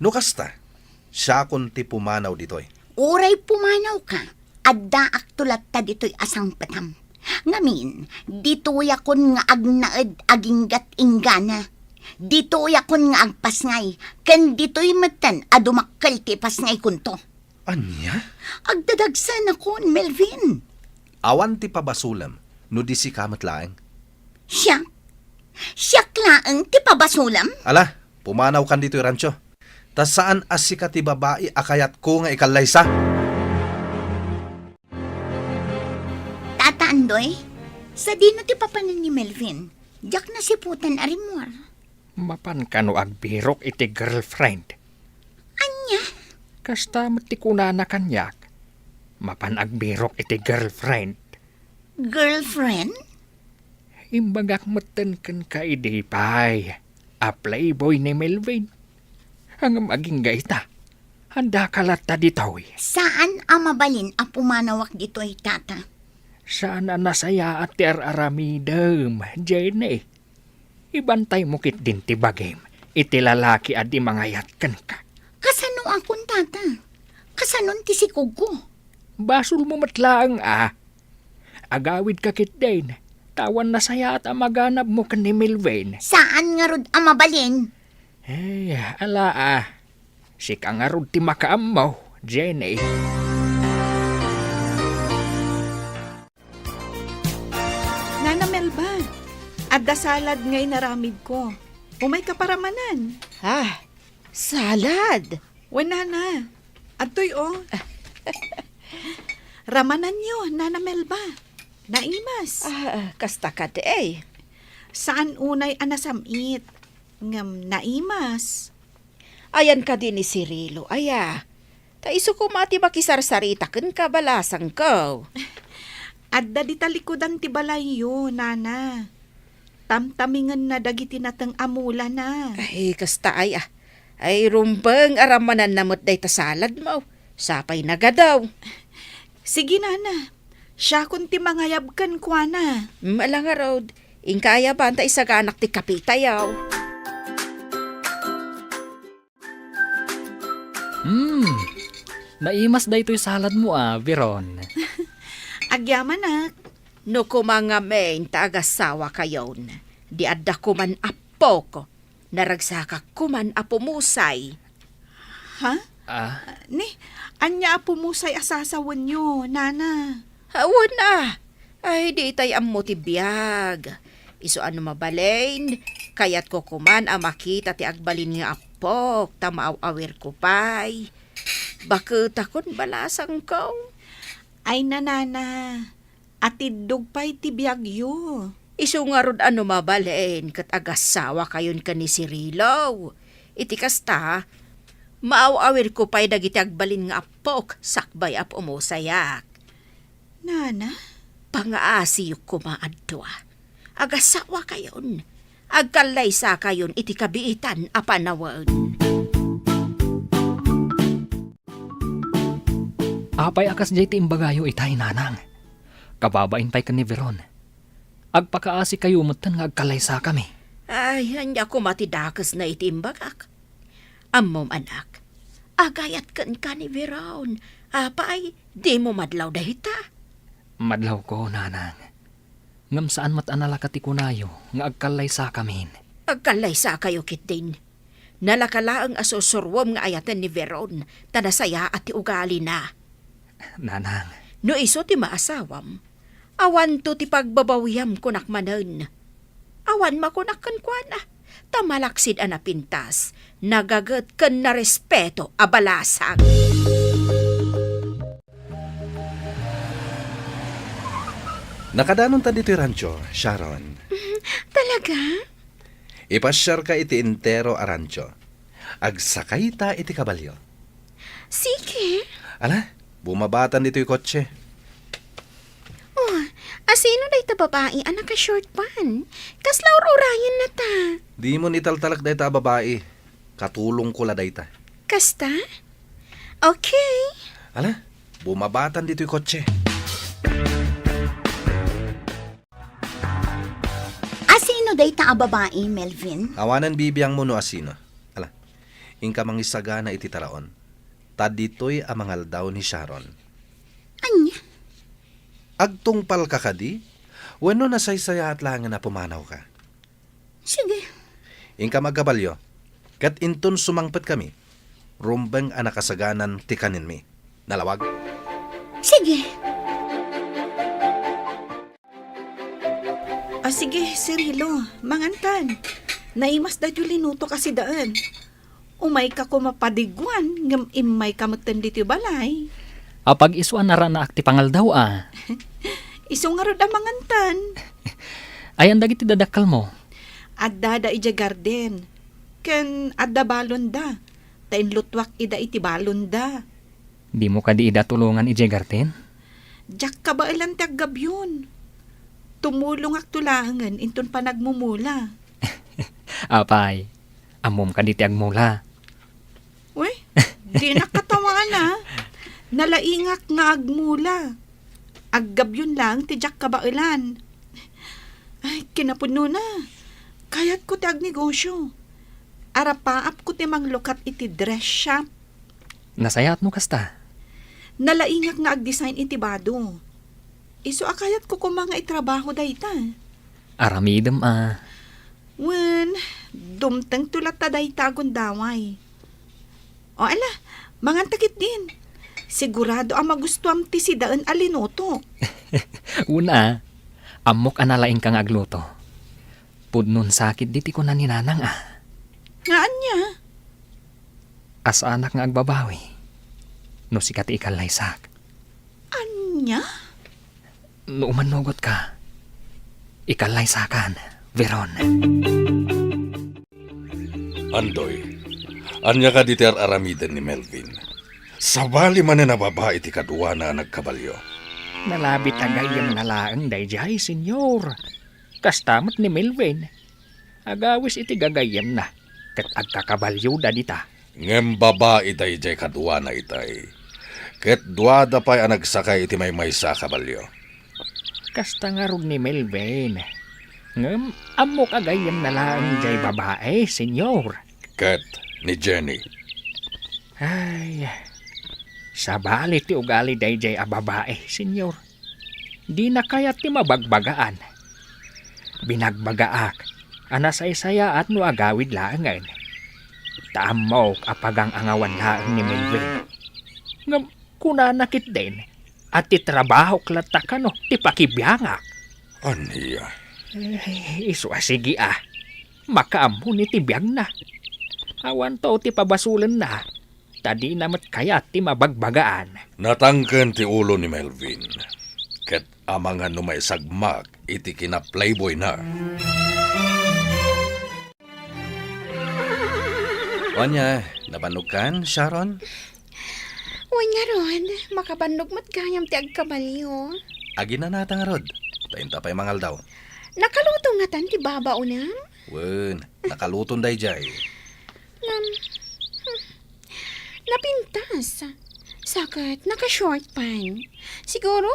No kasta, siya kun ti pumanaw ditoy. Uray pumanaw ka. Adda aktulat ta ditoy asang patam. Ngamin, dito yakon nga agnaed aginggat inggana. Dito yakon nga agpasngay. Ken dito'y matan adumakkel ti pasngay kunto. Anya? Agdadagsan akon, Melvin. Awan ti pabasulam, no di si kamat laeng. Siya? Siya klaang ti pabasulam? Ala, pumanaw kan dito rancho. Ta saan asika ti babae akayat ko nga ikalaysa? Tataandoy, sa dino ti papanan ni Melvin. Diyak na siputan arimwar. Mapan kano agbirok iti girlfriend. Anya? Kasta matikuna na kanyak. Mapan agbirok iti girlfriend. Girlfriend? Imbagak meten kan ka idipay. A playboy ni Melvin. Ang maging gaita. Handa kalata ditoy. Saan ang mabalin ang pumanawak dito'y tata? Sana nasaya at aramidem, Jenny. Ibantay mo kit din ti bagim. Iti lalaki at di mangayat kan ka. Kasano akong tata? Kasanon ti si Kugo? Basol mo matlaang Agawid ka kit din. Tawan nasaya at amaganap mo kan ni Melvin. Saan nga rod ang mabalin? Eh, ala Si kang arod ti makaamaw, Jenny. Nana Melba, adda salad ngay naramid ko. Umay ka paramanan. Ah, salad. Wala na. Atoy Ramanan nyo, Nana Melba. Naimas. Kasta ka di eh. Saan unay anasamit? ngam naimas. Ayan ka din ni Cirilo, aya. Ta iso ko mati makisarsarita ken kabalasang ko. Adda di talikodan ti balayo, nana. Tamtamingan na dagiti natang amula na. Ay, kasta ay Ay, rumbeng aramanan namot day ta salad mo. Sapay nagadaw. Sige, nana. Siya kun ti mangayabkan kwa na. Malanga road. Ingkaya ba anta isaga anak ti kapitayaw? Naimas da ito'y salad mo Veron. Agyaman nak. No kumanga main taagasawa kayon. Di adda kuman apo ko. Naragsaka kuman apumusay. Ha? Ah, Ni, anya apo mo say asasawan nyo, nana. Hawan na. Ay, di tay ammo ti biyag. Iso ano mabalain. Kayat ko kuman makita ti agbalin nga apok. Tamaaw-awir ko pay. Bakit akon balasang ko? Ay, nanana. Atidog pa'y tibiyagyo. Iso nga rod ano mabalain. Kat agasawa kayon ka ni Cirilo. Iti kasta, maaw-awir ko pa'y dagiti agbalin nga apok. Sakbay ap umusayak. Nana? Pangaasiyok ko maadwa. Agasawa kayon. Agkalaysa kayon iti kabiitan a panawon. apay akas jay ti imbagayo itay nanang. Kababain pa'y ka ni Veron. Agpakaasi kayo mutan nga agkalaysa kami. Ay, hanya ko matidakas na itimbagak. Ammom anak, agayat kan ka ni Veron. Apay, di mo madlaw dahita. Madlaw ko, nanang. Ngam saan matanala kati kunayo nga agkalaysa kamin. Agkalaysa kayo kit din. Nalakala ang asusurwom nga ayatan ni Veron, tanasaya at ti ugali na. Nanang, No iso ti maasawam, awan to ti pagbabawiyam kunak manen. Awan makunakan kwa na, tamalaksid ana pintas, nagagat ken na respeto abalasag. Nakadanon ta dito rancho, Sharon. Talaga? Ipasyar ka iti entero a rancho. Agsakay ta iti kabalyo. Sige. Ala, bumabatan dito'y kotse. Oh, asino day ta babae anak ka short pan? Kaslaw urayan na ta. Di mo nitaltalak day ta babae. Katulong ko la day ta. Kasta? Okay. Ala, bumabatan dito'y kotse. Asino day ta a babae, Melvin? Awanan bibiyang mo no asino. Ala, ingka mangisaga na iti taraon. Tad dito'y amangal daw ni Sharon. Anya? Agtungpal ka kadi? Wano nasaysaya at langan na pumanaw ka. Sige. Ingka magkabalyo. Kat inton sumangpet kami. Rumbeng anakasaganan tikanin mi. Nalawag? Sige. Sige, Cirilo, mangantan. Naimas da linuto kasi daan. Umay ka ko mapadigwan, ngam imay ka magtandi balay. apag isuan na ran na akti pangal daw Iso nga rod ang mangantan. Ayan dagiti dadakal mo. Adda da ija garden. Ken adda balon da. Tain lutwak ida iti balon da. Di mo ka di ida tulungan ije garten? Jak ka ba ilang taggabyon? Tumulong ak tulangan inton pa nagmumula. Apay, amom ka di ti agmula. Uy, di nakatawa na. Nalaingak nga agmula. Aggabyon lang ti jak ka ba ilan. Ay, kinapuno na. Kayat ko ti agnegosyo. Arapaap ko ti manglukat iti dress shop. Nasayat mo kasta. Nalaingak nga ag-design iti bado. Iso akayat ko kung mga itrabaho dayta. Aramidem Wen, dumteng tulat ta dayta gundaway. O ala, mangantakit din. Sigurado ang magustuam ti si daan alinoto. Una, amok analaing kang agluto. Pudnon sakit diti ko na ninanang Ngaan niya? As anak nga agbabawi. No sikat ikalaysak. Anya? No umanugot ka. Ikalaysakan, Veron. Andoy, anya ka diter aramiden ni Melvin. Sabali man na babae ti kadwa na nagkabalyo. Nalabit agayam na laang dayjay, senyor. Kastamot ni Melvin. Agawis iti gagayam na. Kat agkakabalyo da dita. Ngem babae dayjay kadwa na itay. Ket duada pa'y nagsakay iti may sa kabalyo. Kasta nga rod ni Melvin. Ngem, amok agayam na laang jay babae, senyor. Ket ni Jenny. Ay, sabali ti ugali dayjay a babae, senyor. Di na kayat ti mabagbagaan. Binagbagaak, anasay-saya at no agawid laangan. Taamok apagang angawan laang ni Melvin. Ngam, kuna nakit din, at ti trabaho klata ka no, ti pakibiyangak. Aniya. Iso sige makaamon ni ti biyag na. Awan to ti pabasulan na. Tadi namat kaya ti mabagbagaan. Natangken ti ulo ni Melvin. Ket amangan no may sagmak iti kina playboy na. Onya, nabanog kan, Sharon? Uy nga ron, makabandog mat gayam ti agkabalyo. Agi na natang rod. Tainta pa'y mangal daw. Nakaluto nga tan ti baba unam. Wen, nakaluton dayjay. Napintas. Sakat, naka-short pan. Siguro,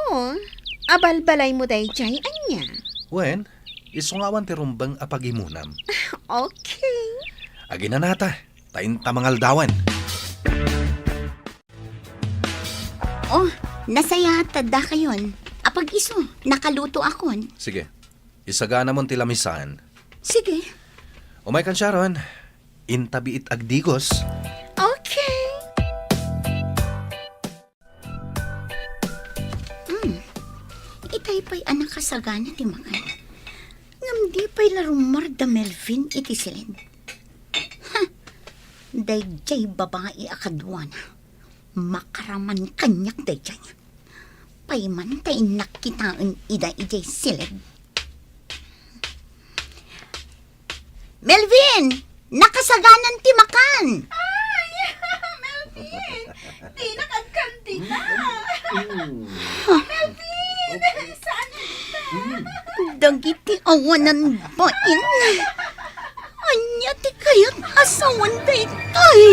abalbalay mo day jay, anya. Wen, isungawan ti rumbang apagimunam. Okay. Agi na nata. Tainta mangal dawan. Oh, nasaya tada kayon. Apag iso, nakaluto akon. Sige, isagana mon ti lamisan. Sige. Umay kan, Sharon. Intabi it agdigos. Okay. Itay pa'y anak kasagana ti makan. Ngam di pa'y larumar da Melvin iti silid. Ha! Dayjay babae akadwa na. Makaraman kanyak dayjay. Payman tay nakitaan ida ijay silid. Melvin! Nakasaganan ti makan! Di nakagkanti na. Dagiti awanan bain. Anya ti kayat asawan daytoy.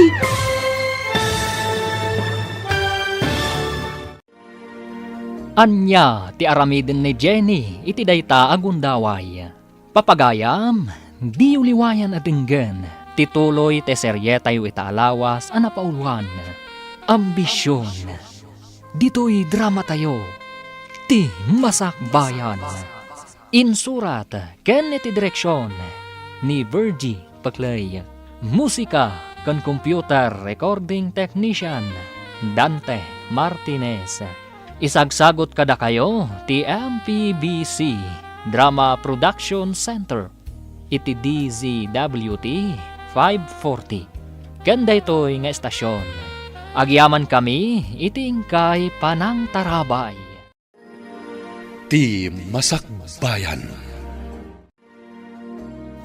Anya ti aramiden ni Jenny iti dayta agundaway. Papagayam, di uliwayan adenggan. Tituloy te seryetayo itaalawas anapauluan. Ambisyon. Dito'y drama tayo. Ti masakbayan. Insurat ken iti direksyon ni Virgie Paclay. Musika kan computer recording technician Dante Martinez. Isagsagot kada kayo ti MPBC Drama Production Center iti DZWT 540. Ganda ito'y nga estasyon. Agyaman kami iting kay Panang Tarabay. Ti Masakbayan.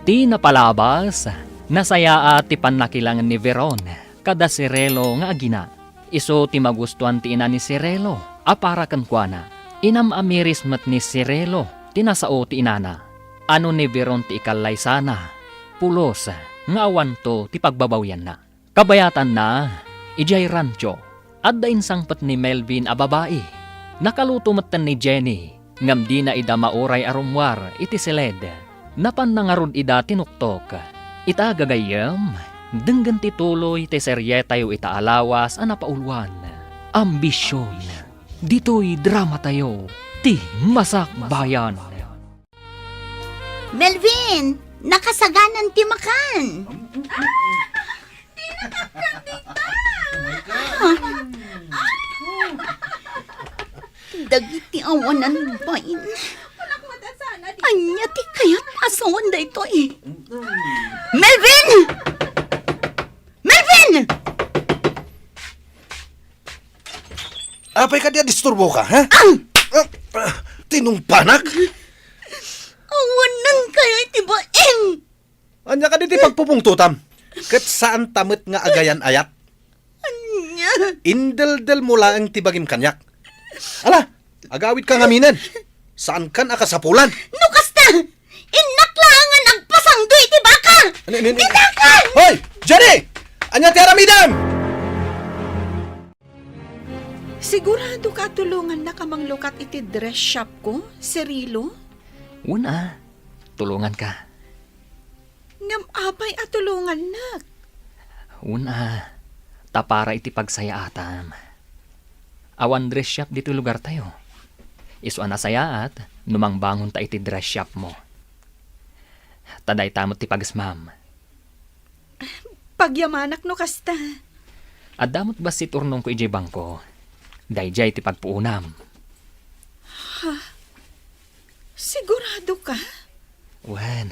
Ti napalabas, nasaya at ti panakilangan ni Veron, kada Sirelo nga agina. Iso ti magustuhan ti ina ni Sirelo, apara kankwana. Inam amiris mat ni Sirelo, tinasao ti inana. Ano ni Veron ti ikalay sana, pulos, nga awan to ti pagbabawyan na. Kabayatan na, ijay rancho, at dain sangpat ni Melvin a babae. Nakaluto matan ni Jenny, ngam di na ida mauray arumwar iti siled. Napan na nga rod ida tinuktok. Ita gagayam, denggan tituloy ti seryetayo ita alawas anapauluan. Ambisyon, dito'y drama tayo, ti masakbayan. Melvin! Nakasaganan ti makan! Dagiti awanan bain. Anya ti kayat asawan da ito eh. Melvin! Melvin! Apay ka diya disturbo ka, ha? Tinungpanak? Awanan kayo iti bain! Anya ka di ti pagpupungtutam? Kat saan tamit nga agayan ayat? Anya. Indel-del mula ang tibagim kanyak. Ala, agawit ka ngaminan. Saan kan akasapulan? No kasta! Inaklangan ang pasangdoy ti baka! Tinakan! Hoy! Jenny! Anya ti aramidam! Sigurado ka tulungan na kamang lukat iti dress shop ko, Cirilo? Una, tulungan ka. Ngam apay at tulungan na. Una, tapara iti pagsaya atam. Awan dress shop dito lugar tayo. Isu na saya at numang bangon ta iti dress shop mo. Taday tamot ti pagsmam. Pagyamanak no kasta. At damot ba si turnong ko ijay bangko? Dayjay ti pagpuunam. Sigurado ka? Wen,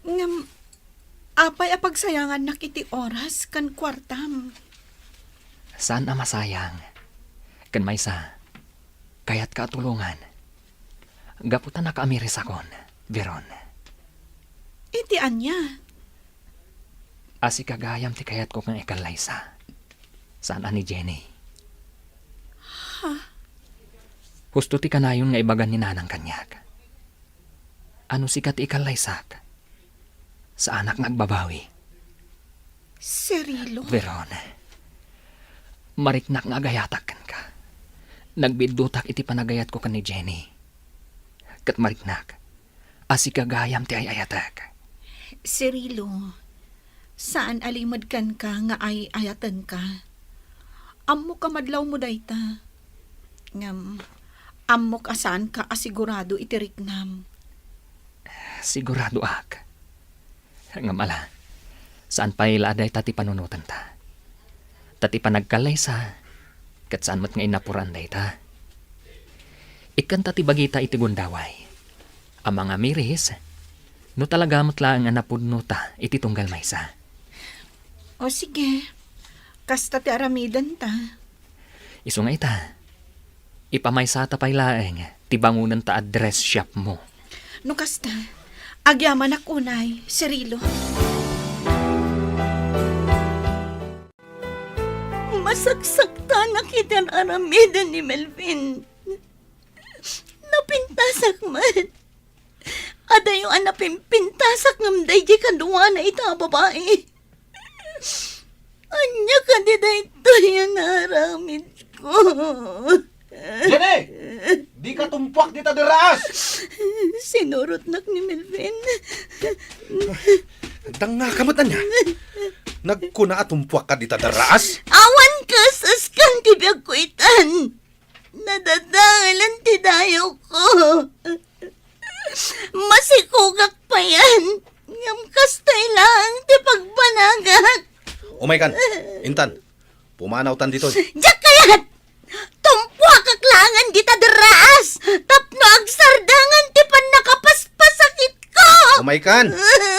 Ngam apay a pagsayangan na kiti oras kan kwartam. saan na masayang? Kan maysa, kayat ka tulungan. Gaputan na kaamiris akon, Veron. Iti anya. Asi kagayam ti kayat ko kang ikalaysa. Saan ani Jenny? Husto ti kanayon nga ibagan ni nanang kanyak. Ano sikat ikalaysak? Sa anak nagbabawi. Cirilo? Veron, mariknak nga agayatakan ka. Nagbidutak iti panagayat ko kan ni Jenny. Kat mariknak, asi kagayam ti ayayatak. Cirilo, saan alimad kan ka nga ay ayatan ka? Ammo ka madlaw mo dayta. Ngam, ammo ka saan ka asigurado itiriknam. Sigurado ak. Nga mala, saan pa iladay tati panunutan ta? Tati panagkalaysa, kat saan mat nga inapuran day ta? Ikan tati bagita iti gundaway. Ang mga miris, no talaga matlaang anapudno ta iti tunggal maysa. O sige, kasta ti aramidan ta. Iso nga ita, ipamaysa ta pay laeng, ti bangunan ta address shop mo. No kasta, agyaman akunay, Cirilo. Masagsakta na kitang aramidan ni Melvin. Napintasak man. Ada yung anapimpintasak ng day di kaduwa na ita babae. Anya ka di da ito yung naramid ko. Jenny! Di ka tumpuak dita deraas! Sinurot-nak ni Melvin. Dang nga kamot niya. Nagkuna at tumpuak ka dita deraas? Awan ka sa skan tibiyag ko itan. Nadadalan ti dayo ko. Masikugak pa yan. Ngam kastay lang ti pagbanagak. Umay kan, Intan, pumanaw tan dito. Diyak kayat! Tumpwa kaklangan di tadras! Tapno agsardangan ti pan nakapaspasakit ko! Umay kan,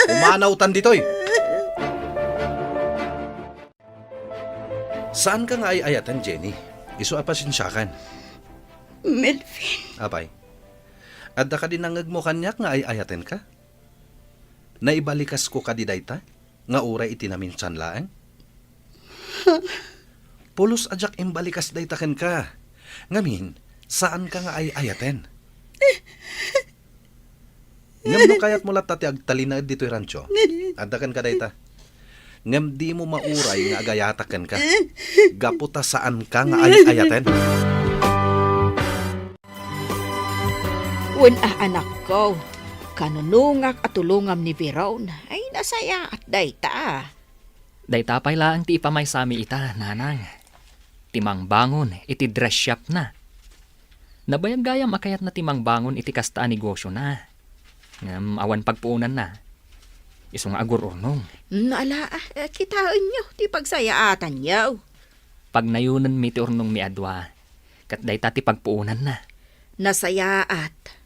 pumanaw tan dito. Saan ka nga ay ayatan, Jenny? Iso apasinsyakan. Melvin, Apay, adda ka din nangag mo kanyak nga ay ayaten ka? Naibalikas ko ka di dayta? Nga uray itinaminsan laang? Pulos ajak imbalikas daytaken ka. Ngamin, saan ka nga ay ayaten? Ngam no kayat mo latati agtalina dito yung rancho. Adakan ka dayta. Ngam di mo mauray nga agayataken ka. Gaputa saan ka nga ay ayaten? Wen anak ko, kanunungak at tulungam ni Veron ay nasaya at dayta. Day tapay lang ti ipamaysami ita, nanang. Timang bangon, iti dress shop na. Nabayag-gayam akayat na timang bangon iti kasta negosyo na. Ngam awan pagpuunan na. Iso nga agur urnong. Naala, kitaan nyo, ti pagsayaatan nyo. Pag nayunan mi ti urnong mi adwa, kat day ti pagpuunan na. Nasayaat.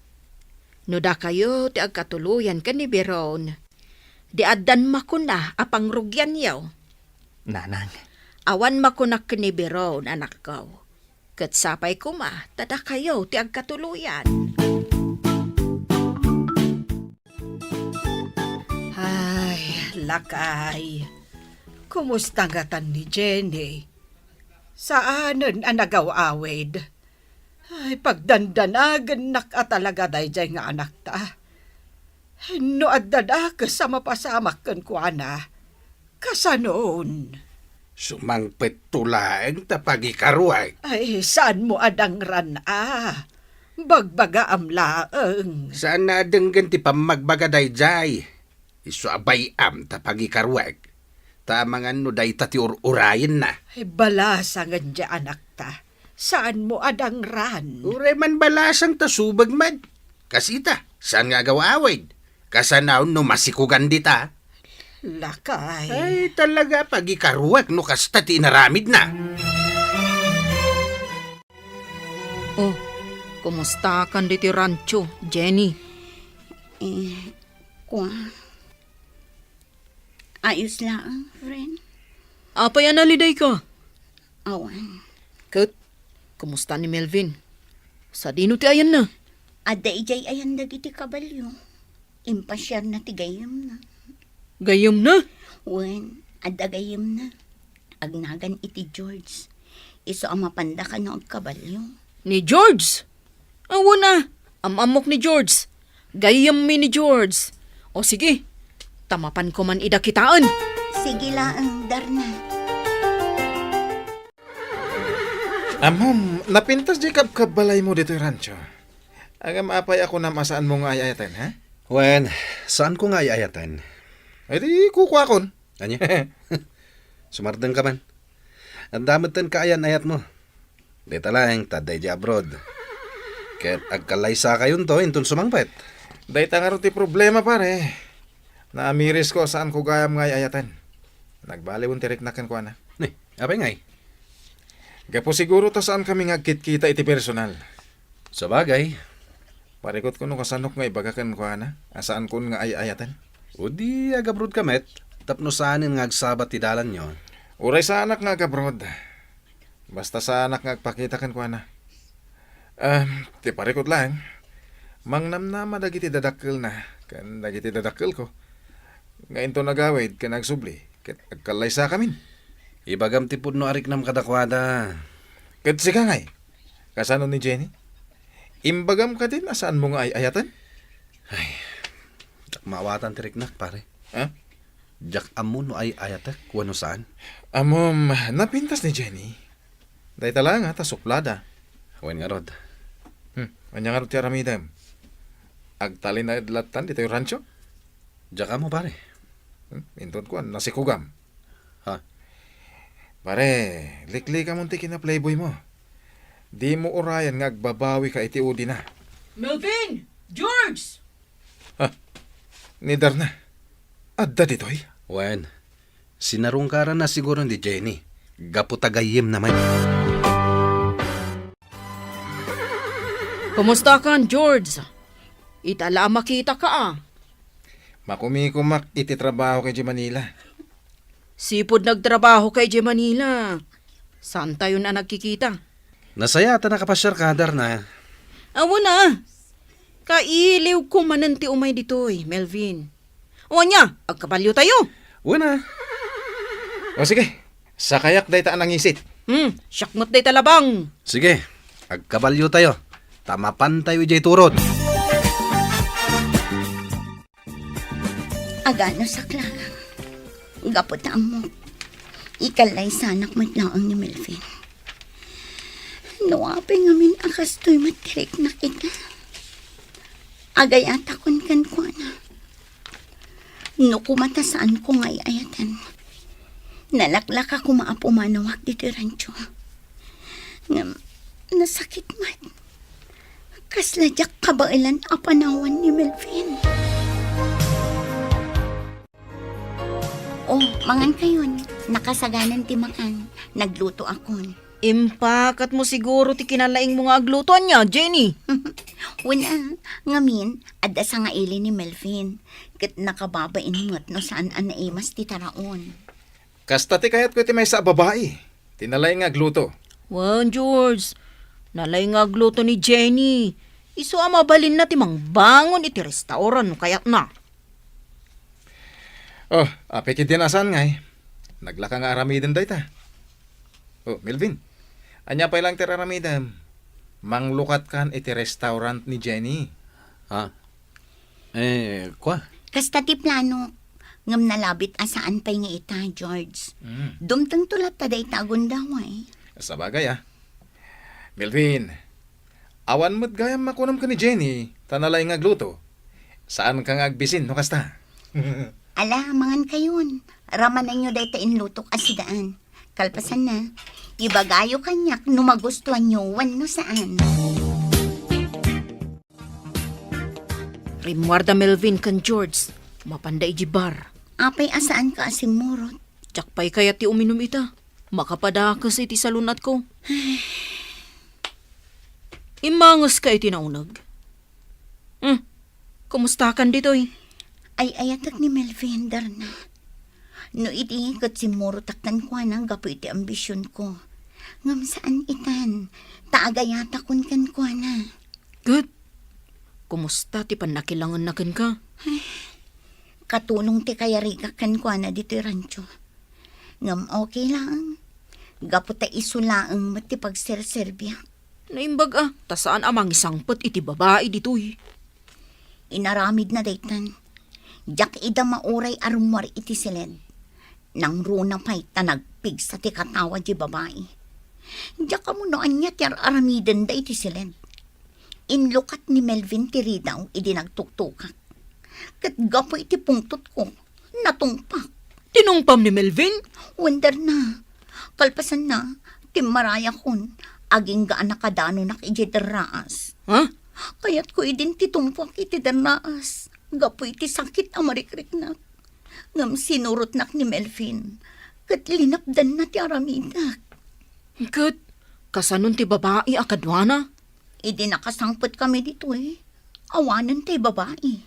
No da kayo ti agkatuluyan ka ni Veron. Di addan makuna apang rugyan yaw. Nanang, Awan makunak ka ni Veron, anak ko. Kat sapay kuma, tada kayo ti agkatuluyan. Ay, Lakay, kumusta nga tan ni Jenny? Saanan ang nagaw-awid? Ay, pagdandanagan nakatalaga dayjay nga anak ta. No adada ka sa mapasamak kan kuana. Kasanoon? Sumangpet tulaeng tapagikaruay. Ay, saan mo adang ran Bagbaga am laeng. Saan na denggan ti pamagbagaday jay? Isu abay am tapagikaruay. Tamangan no day tati urayin na. Ay, balasangan dya anak ta. Saan mo adang ran? Uray man balasang tasubag man. Kasita, saan nga gawawid? Kasanaw no masikugan dita. Lakay. Ay, talaga pagikaruak no kasta ti inaramid na. Oh, kumusta kan diti rancho, Jenny? Ayos lang, friend. Apay analiday ka? Awan. Kat, kumusta ni Melvin? Sa dino ti ayan na? Ada ijay ayan dagiti kabalyo. Impasyar na ti gayam na. Gayam na? Wen, ada gayam na. Agnagan iti George. Iso ang mapanda ka na og kabalyo. Ni George? Awo na, amamok ni George. Gayam mi ni George. O sige, tamapan ko man ida kitaan. Sige lang, Darna. Amom, napintas di kabbalay mo dito yung rancho. Agam apay ako na masaan mo nga ayayatan, ha? Wen, saan ko nga ayayatan? Ay di kukuha kon. Anya? Sumardeng ka man. Ang damitan ka ayan-ayat mo. Dita lang, taday di abroad. Ket agkalaysa kayon to, intun sumangpet. Day nga ti problema pare. Naamiris ko saan ko gayam nga ayayatan. Nagbaliwon tirik na kan ko na. Ni, apay ngay? Gapo siguro to saan kami nga kita iti personal. Sa bagay, Parikot ko no kasanok nga ibagakan ko na. Asaan ko nga ayayatan. o di agabrod kamet, tapno saanin nga agsabat ti dalan nyo. Uray sa anak nga gabrod. Basta sa anak nga agpakita kan ko na. Ti parikot lang. Mangnamnama dagiti dadakkel na. Kan dagiti dadakkel ko. Ngayon to nagawid kan nagsubli. Ket agkalay sa kamin. Ibagam ti pudno arik nam kadakwada. Ket sika ngay. Kasano ni Jenny? Imbagam ka din asaan mo nga ayayatan? Jak maawatan tirik nak pare. Ha? Jak amun no ay ayatek, wano saan? Amom, napintas ni Jenny. Day talang ta suplada. Wen nga rod. Anya nga ti aramidem. Agtalin na idlatan dito yung rancho. Jak mo pare. Inton ko, nasikugam. Ha? Pare, likli ka munti kina playboy mo. Di mo urayan nga agbabawi ka iti udi na. Melvin! George! Ni Darna. Adda ditoy. Wen, sinarungkaran na siguro ni Jenny. Gapo tagayim naman. Kumusta ka, George? Itala makita ka Makumikumak iti trabaho kay Manila. Sipod nagtrabaho kay J. Manila. Saan tayo na nagkikita? Nasaya ta nakapasyar ka, Darna. Awo na. Kailiw ko mananti umay ditoy, Melvin. O niya, agkabalyo tayo. Wana. O sige, sa kayak day taan ang isit. Syakmot day talabang. Sige, agkabalyo tayo. Tamapan tayo ijay turod. Agano sa Clara. Gapot na mo. Ikalay sanak mo't laang ni Melvin. Nuwape ngamin akas to'y matirik na kita. Agay atakon kan ko na. Nukumatasaan ko nga'y ayatan. Nalaklak ako maapumanawag dito rancho. Nasakit man. Kasladyak kabailan apanawan ni Melvin. Oh, mangan kayon. Nakasaganan ti makan. Nagluto akon. Impakat mo siguro ti kinalaing mo nga aglutuan niya, Jenny. Wala, ngamin, adda sa nga ili ni Melvin. Kat nakababain mo't no saan anaimas ti taraon. Kasta ti kayat ko ti may sa babae. Tinalay nga gluto. Wow, George. Nalay nga agluto ni Jenny. Iso amabalin na ti mangbangon iti restauran no kayat na. Oh, apikit din asan nga eh. Naglaka nga aramidin day ta. Oh, Melvin. Anya pa ilang tiraramidam. Manglukat kan iti restaurant ni Jenny. Ha? Kwa? Kasta ti plano, ngam nalabit asaan pa'y nga ita, George. Dumtang tulat ta day tagon daw eh. Sa bagay Melvin, awan mo't gayam makunam ka ni Jenny, tanalay nga gluto. Saan ka nga agbisin, no kasta? Ala, mangan kayon. Raman na nyo day ta inlutok asidaan. Kalpasan na, ibagayo kanyak no magustuhan nyo no saan. Rimwarda Melvin kan George. Mapanday jibar. Apay asaan ka asimurot? Tiyakpay kaya ti uminom ita. Makapadakas iti salunat ko. Imangas ka iti naunag. Kumusta kan ditoy? Ay ayatak ni Melvin, darna. No iti kat si Moro taktan ko nang gapo iti ambisyon ko. Ngam saan itan, taagayata kun kan ko na. Good. Kumusta ti panakilangan na kan ka? Katulong ti kaya riga kan ko na dito rancho. Ngam okay lang. Gapo ta isulaang mati pagserserbya. Naimbag tasaan amang isangpot iti babae ditoy. Inaramid na daytan. Jak ida mauray arumwar iti silid. Nang runa pa'y tanagpig sa ti katawa di babae. Jak mo noan niya ti aramiden da iti silid. Inlukat ni Melvin ti ridaw idi nagtuktukak. Kat gapo iti pungtot ko. Natungpak. Tinungpam ni Melvin? Wonder na. Kalpasan na. Timaraya kon. Aging gaan nakadano nak iti deraas. Ha? Kaya't ko idin titungpak iti deraas. Gapo iti sakit amarikrik nak. Ngam sinurot nak ni Melvin. Kat linapdan na ti aramidak. Kat, kasanon ti babae akadwana? Idi nakasangpot kami dito eh. Awanan tay babae.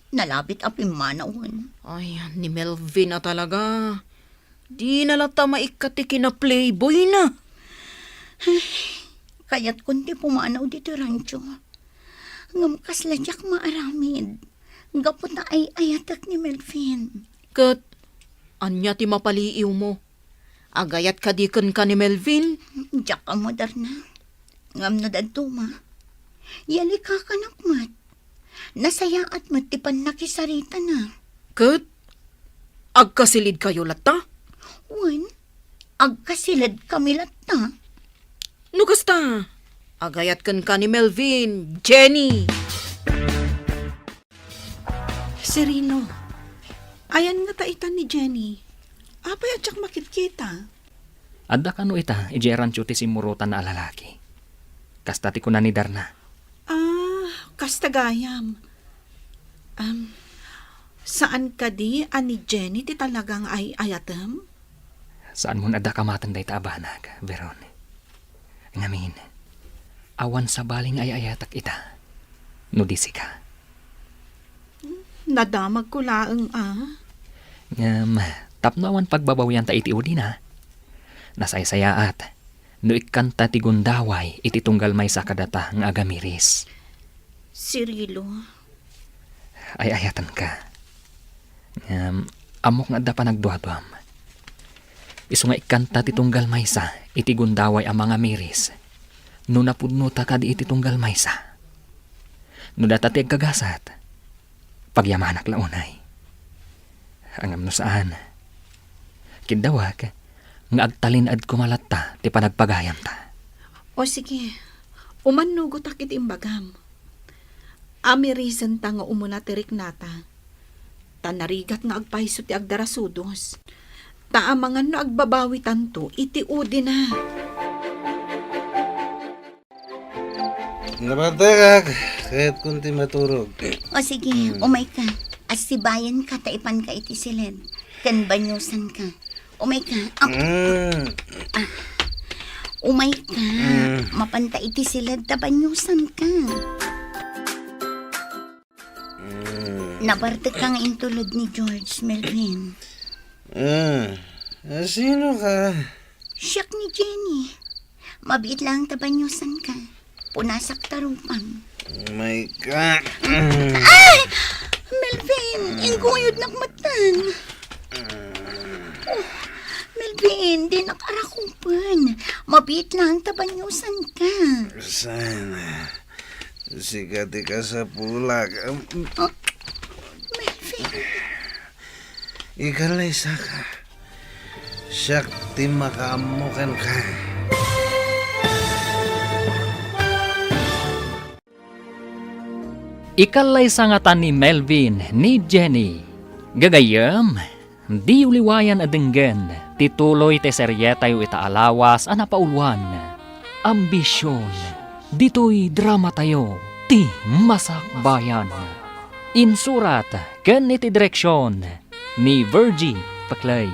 Nalabit apim manawon. Ay, ni Melvin na talaga. Di nalata maikati kina playboy na. Kaya't kundi pumanaw dito rancho. Ngam kasladyak maaramid. Gapo na ay ayatak ni Melvin. Kat, anya ti mapaliiw mo. Agayat kadikan ka ni Melvin. Diyak ka mo darna. Ngam na daduma. Yali ka kanakmat. Nasayaat mo tipan nakisarita na. Kat, agkasilid kayo lata? Wan, agkasilad kami lata. No kasta, agayat kan ka ni Melvin, Jenny. Serino, ayan nga taitan ni Jenny. Apay at siyak makitkita. Adda kano ita, ijeran ti simurutan na alalaki. Kastati ko na ni Darna. Kastagayam. Saan ka di, ani Jenny, ti talagang ay ayatem? Saan mo adda kamatan day taabanag, Veron? Ngamin, awan sa baling ay ayatak ita. Nudisi ka. Nadamag ko laeng Ngam, tapno awan pagbabawyan ta iti udi na. Nasaysayaat, no ikanta ti gundaway iti tunggal may sakadata ng agamiris. Cirilo. Ay ayatan ka. Amok nga da pa nagduadwam. Isu nga ikanta ti tunggal maysa iti gundaway ang mga miris. No napudno ta ka di iti tunggal maysa. No data ti agkagasat. Pagyamanak launay. Angam no saan. Kidawag nga agtalinad kumalatta ti panagpagayam ta. O sige, umanugot akit imbagam. Amirisan ta nga umuna tirik nata. Tanarigat nga agpaiso ti agdarasudos. Taamangan no agbabawi tanto, iti udi na. Nabatagak, kahit kunti maturog. O sige, umay ka. Asibayan ka, taipan ka iti silid. Kan banyusan ka. Umay ka. Umay ka. Mapanta iti silid, tabanyusan ka. Nabartag ka nga intulod ni George, Melvin. Sino ka? Siyak ni Jenny. Mabit lang tabanyusan ka. Punasak tarupang. Oh my God. Ay! Melvin, ingkuyod nakmatan. Melvin, di nakarakupan. Mabit lang tabanyusan ka. Sana. Sikati ka sa pulag. Melvin. Ikalay sa ka. Syakti makaamukan ka. Ikalay sangatan ni Melvin ni Jenny. Gagayam, di uliwayan adenggen, tituloy te seryetayo itaalawas anapaulwan. Ambisyon, dito'y drama tayo, ti masakbayan. Insurat, ken iti direksyon, ni Virgie Paklay.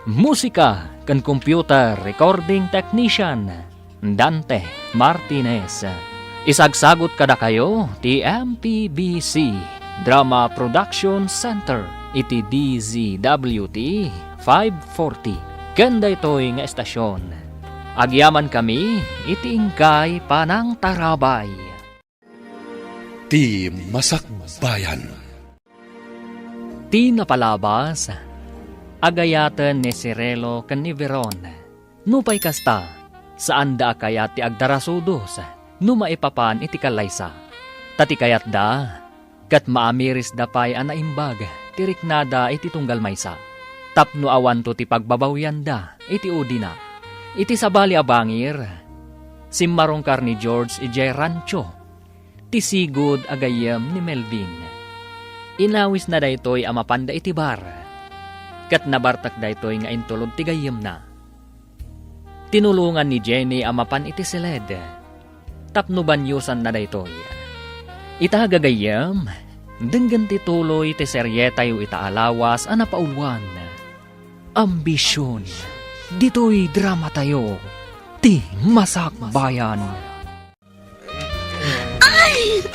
Musika, ken computer recording technician, Dante Martinez. Isagsagot kada kayo ti MPBC Drama Production Center iti DZWT 540 kanda ito'y nga estasyon. Agyaman kami iti ingkay panang tarabay. Ti Masakbayan. Ti napalabas agayatan ni Cirelo ken ni Veron. Nupay kasta saan da kayat ti agdarasudos no maipapan iti kalaysa. Tati kayat da, kat maamiris da pay anaimbag, tiriknada iti tunggal maysa. Tapno awan to ti pagbabawyan da, iti udina. Iti sabali abangir, simmarongkar ni George J. Rancho, ti sigud agayam ni Melvin. Inawis na daytoy amapanda iti bar, kat nabartak daytoy nga intulog ti gayam na. Tinulungan ni Jenny amapan iti seled, tapno banyusan na daytoy. Ita gagayam, denggan tituloy ti seryetayo itaalawas anapaulwan. Ambisyon, dito'y drama tayo, ti masakbayan. Ay!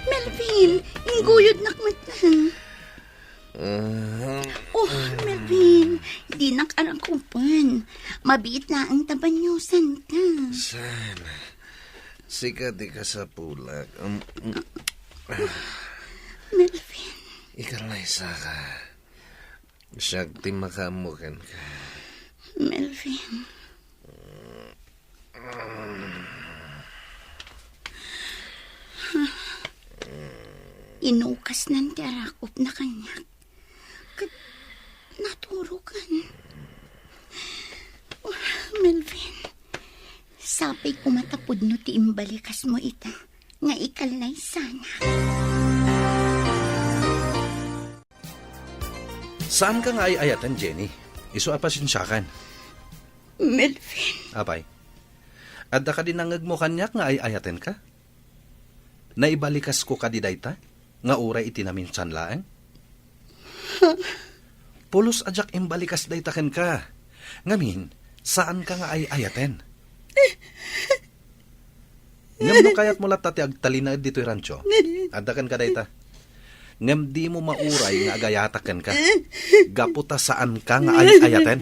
Melvin, inguyod nakmatan. Oh, Melvin, di nakarakupan. Mabit na ang tabanyusan ka. Sana. Sikati ka sa pulag. Melvin. Ikalay sa ka. Syakti makaamukan ka. Melvin. Inukas ng tiarakop na kanyak. Naturukan. Oh, Melvin. Sabi ko matapod no ti imbalikas mo ita. Nga ikalay sana. Saan ka nga ay ayatan, Jenny? Iso apasensyakan. Melvin. Apay. Adda ka din nangag mo kanyak nga ay ayaten ka? Naibalikas ko ka di dayta? Nga uray itinaminsan laan? Pulos ajak imbalikas dayta ken ka. Ngamin, saan ka nga ay ayaten? Ngam no kayat mo latati agtalina dito'y rancho. Adda kan ka dayta? Ngam di mo mauray nga agayataken ka. Gaputa saan ka nga ay ayaten?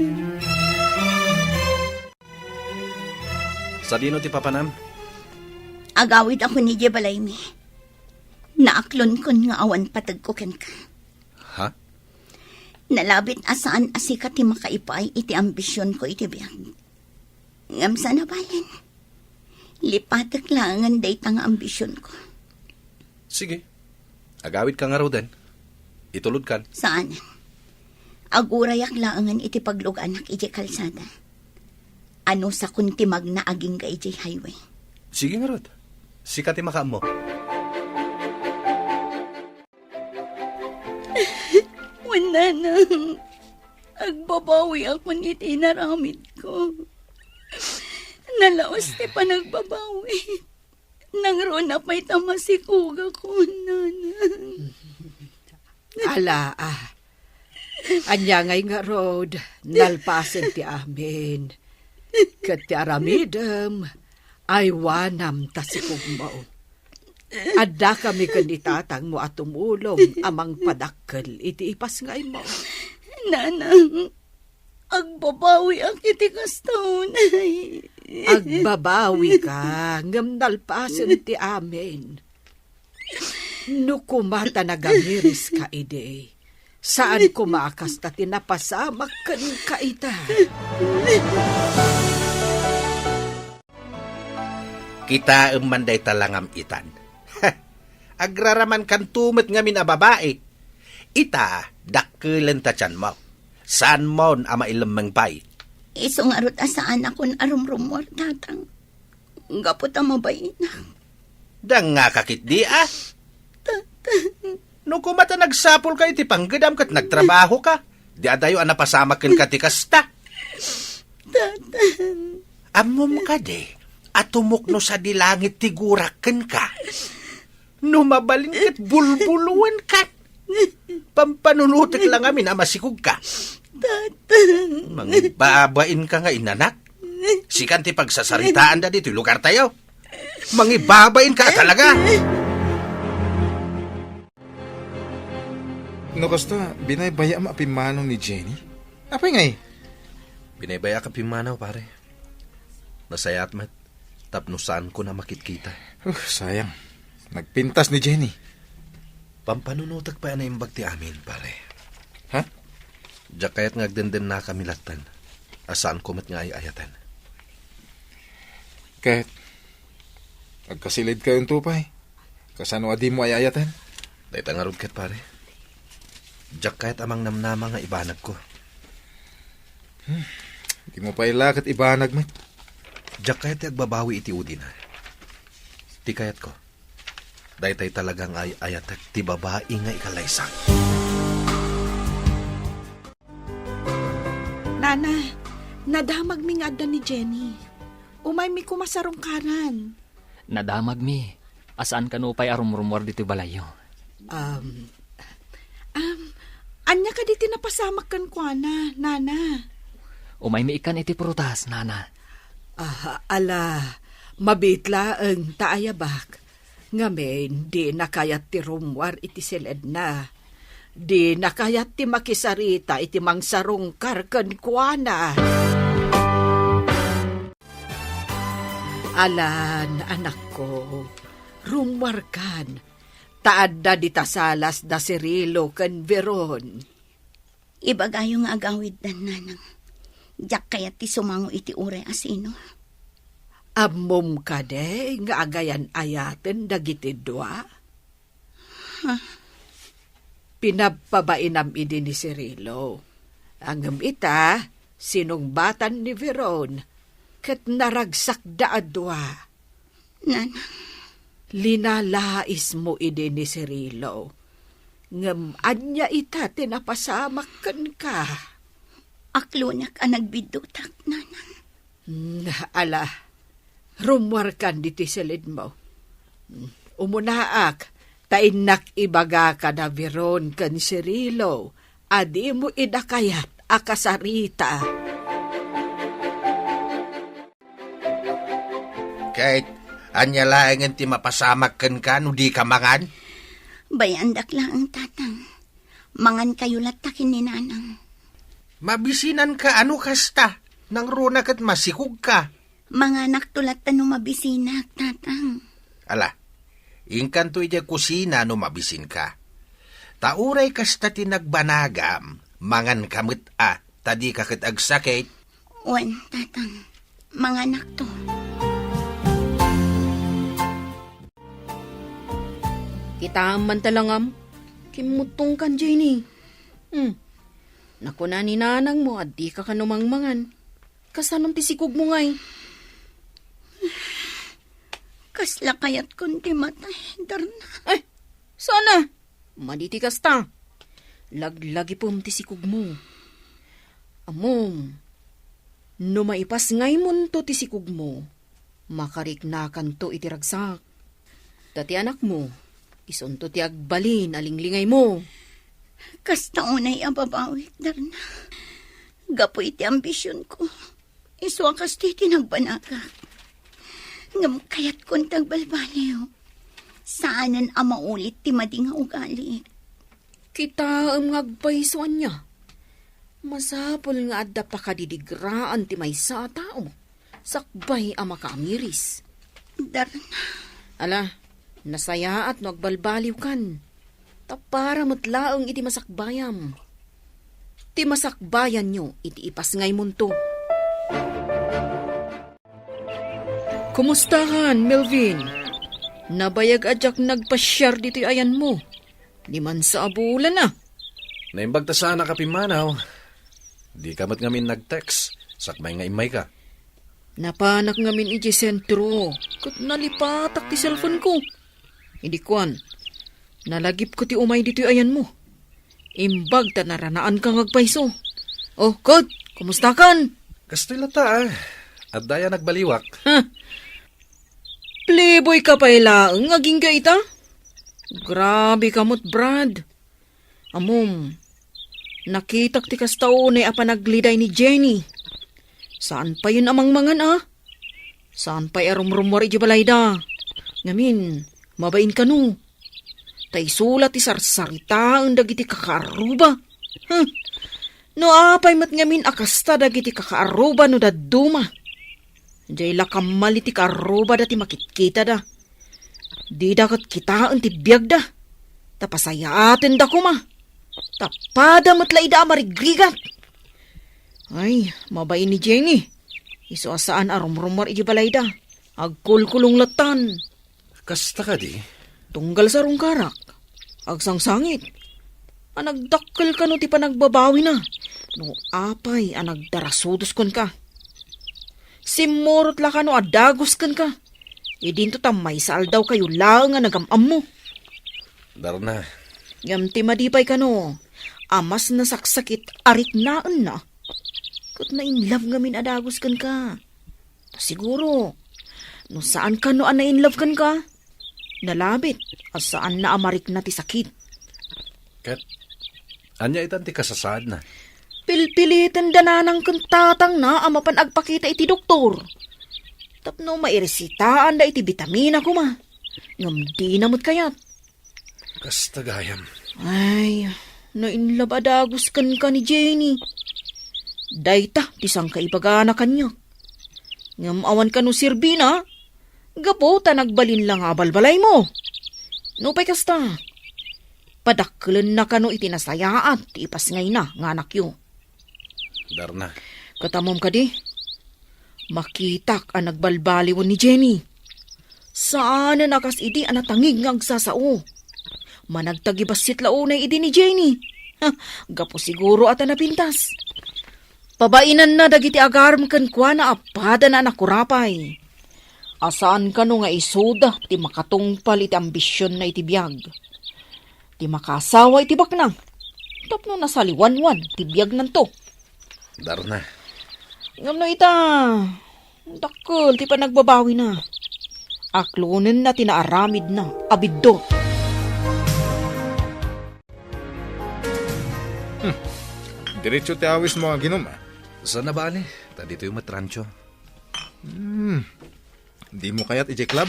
Sa dino ti papanam? Agawid ako ni Jebalaymi. Naaklon kon nga awan patag ko ken ka. Ha? Nalabit asaan asika ti makaipay iti ambisyon ko iti biyag. Ngam sana bayan. Lipatak lang ang dayta nga ambisyon ko. Sige. Agawid ka nga raw din. Itulod kan. Saan? Agurayak laangan iti pagluganak iti kalsada. Ano sa kuntimag na aging ga iti highway. Sige nga rod. Sikati makaam mo. Wala na. Agbabawi ako ni tinaramid ko. Nalaos ti pa nagbabawi. Nangroon na pa'y tamasikuga ko, nana. Ala, anya ngay nga road, nalpasen ti amin. Kat ti aramidem, ay wanam tasikog mo. Adda kami kanitatang mo at tumulong amang padakkel iti ipas ngay mo. Nanang, agbabawi ang kitikastaon. Agbabawi ka, ngam nalpasen ti amin. No kumata nagamiris ka ide, Saan ko maakas ta tinapasamak kan kaita? Kita manday talangam itan. Agraraman kan tumit ngamin a babae. Ita, dakkelan ta tiyan mo. Saan mo ama ilamang pay? Iso nga rot asaan akon arumrumor, tatang. Gapot ang mabay na. Dang nga kakit di ah. No kumata nagsapol ka iti panggedam kat nagtrabaho ka. Di adayo napasamakin ka ti kasta. Amom ka de. Atumok no sa dilangit tiguraken ka. No mabalin kat bulbuluan ka. Pampanunutik lang amin masikog ka. Mangibabain ka nga inanak. Sikan ti pagsasaritaan da dito lugar tayo. Mangibabain ka talaga. No, kasta, binaybaya mapimanong ni Jenny? Apay ngay? Binaybaya ka pimanaw pare. Nasayat mat. Tapnusan ko na makitkita. Sayang. Nagpintas ni Jenny. Pampanunutak pa na imbag ti amin, pare. Ha? Diyak kaya't ngagdenden na kami latan. Asaan ko mat nga ay ayatan. Kahit, agkasilid kayong tupay. Kasano adi mo ay ayatan? Dahil tangarod kat, pare. Diyak kaya't amang namnama nga ibanag ko. Di mo pa ilakit ibanag, mat. Diyak kaya't agbabawi iti udina. Ti kayat ko. Dahil tayo talagang ay ayatak ti babae nga ikalaysak. Nana, nadamag mi nga adda ni Jenny. Umay mi kumasarong karan. Nadamag mi. Asaan ka no pa'y arumrumor dito balayo? Anya ka diti napasamak kan kuana, Nana. Umay mi ikan iti prutas, nana. Mabitla ang taayabak. Ngamen, di nakayat ti rumwar iti silid na. Di nakayat ti makisarita iti mangsarong karkan kuana. Alan, anak ko, rumwar kan. Taadda di tasalas da Cirilo kan Veron. Iba gayong agawid dan nanang. Diyak kaya ti sumango iti uray asino. Amom ka de, nga agayan ayaten dagiti dua. Pinapabainam idi ni Cirilo. Angem ita, sinungbatan ni Veron, ket naragsak da adwa. Nanang, Linalais mo idi ni Cirilo. Ngem anya ita tinapasamak kan ka. aklunak ang nagbidutak, nanang. Ala, rumwar kan diti silid mo. Umunaak, tainak ibaga ka na Veron kan Cirilo, adi mo idakayat akasarita. Kahit anya laeng ti mapasamak kan no di ka mangan? Bayandak lang ang tatang. Mangan kayo latakin ni nanang. Mabisinan ka ano kasta, nang runa kat masikog ka. Manganak tulatan no mabisinak, tatang. Ala, ingkan to iti kusina no mabisin ka. Tauray kasta tinagbanagam, mangan kamit tadi kakit agsakit. Wan, tatang. Manganak to. Kita man talangam. Kimutong kan, Jenny. Naku na ni nanang mo at di ka kanumangmangan. Kasanom ti sikog mo ngay. Kasla kayat kundi matay, darna. Ay, sana. Maditi kasta. Laglagi po ti sikog mo. Amom, no maipas ngay mo to ti sikog mo, makariknakan to itiragsak. Dati anak mo, isunto ti agbalin alinglingay mo. Kasta unay ababawit, darna. Gapo iti ambisyon ko. Iswa kasti tinagbanaga. Ngam kayat kong tagbalbaliw. Saanan ang maulit ti mading ugali. Kita ang ngagpaisuan niya. Masapol nga adda pa kadidigraan ti may sa tao. Sakbay ang makamiris. Darna. Ala, nasaya at nagbalbaliw kan. Tapara matlaang iti masakbayam. Ti masakbayan nyo, iti ipas ngay munto. Kumustahan, Melvin? Nabayag adyak nagpasyar dito'y ayan mo. Di man sa abulan na. Naimbag ta sana kapimanaw. Di kamat ngamin nag-text. Sakmay nga imay ka. Napanak ngamin iti sentro. Kat nalipatak ti cellphone ko. Hindi kuan. Nalagip ko ti umay dito'y ayan mo. Imbag ta naranaan kang agpaiso. Oh, Kod, kumusta kan? Kastoy lata At daya nagbaliwak. Playboy ka pa ilaang aging ka ita? Grabe kamot, Brad. Amom, nakitak ti kastaunay apa nagliday ni Jenny. Saan pa yun amang mangan Saan pa arumrumwar iti balayda? Ngamin, mabain ka no. Tay sulat ti sarsarita ang dagiti kakaaruba. No apay mat ngamin akasta dagiti kakaaruba no daduma. Jay lakamal iti kaaruba dati makitkita da. Di dakat kitaan ti biyag da. Tapasayaten da kuma. Tapada matlaida amarigrigat. Ay, mabain ni Jenny. Iso asaan arumrumar iti balayda. Agkulkulong latan. Kasta ka di? Tunggal sa rungkarak. Agsangsangit. Anagdakkel ka no ti panagbabawi na. No apay anagdarasudos kon ka. Simurot la ka no adagos kan ka. Idin to tamay saal daw kayo lang nga nagamam mo. Darna. Ngam ti madipay ka no. Amas na saksakit arik naan na. Kut na inlove ngamin adagos kan ka. Siguro. No saan ka no na inlove kan ka? Nalabit. At saan na amarik na ti sakit. Kat, anya itan ti kasasad na. Pilpilitan dananang kantatang na amapan agpakita iti doktor. Tapno mairesitahan da iti vitamina ko ma. Ngam di namot kayat. Kasta gayam. Ay, nainlabadagos kan ka ni Jenny. Dayta, tisang kaibagana kanya. Ngam awan ka no sirbina, gapo ta nagbalin lang abalbalay mo. No pa'y kasta. Padaklan na ka no itinasayaat, ipas ngay na, nga anak yo. Darna. Katamom ka di. Makitak ang nagbalbaliwan ni Jenny. Saan na nakas idi ang natangig ng agsasao. Managtagibasit launay idi ni Jenny. Gapo siguro at napintas. Pabainan na dagiti agarm kan kwa na apada na nakurapay. Asaan ka no nga isuda ti makatungpal iti ambisyon na iti biyag. Ti makasawa iti baknang. Tapno nasaliwanwan ti biyag nanto. Darna. Ngam no ita, dakkel ti pa nagbabawi na. Aklunen na tinaaramid na, abiddo. Diretso ti awis mo nga ginom Saan na ba ali? Dito yung matrancho. Di mo kayat ije club?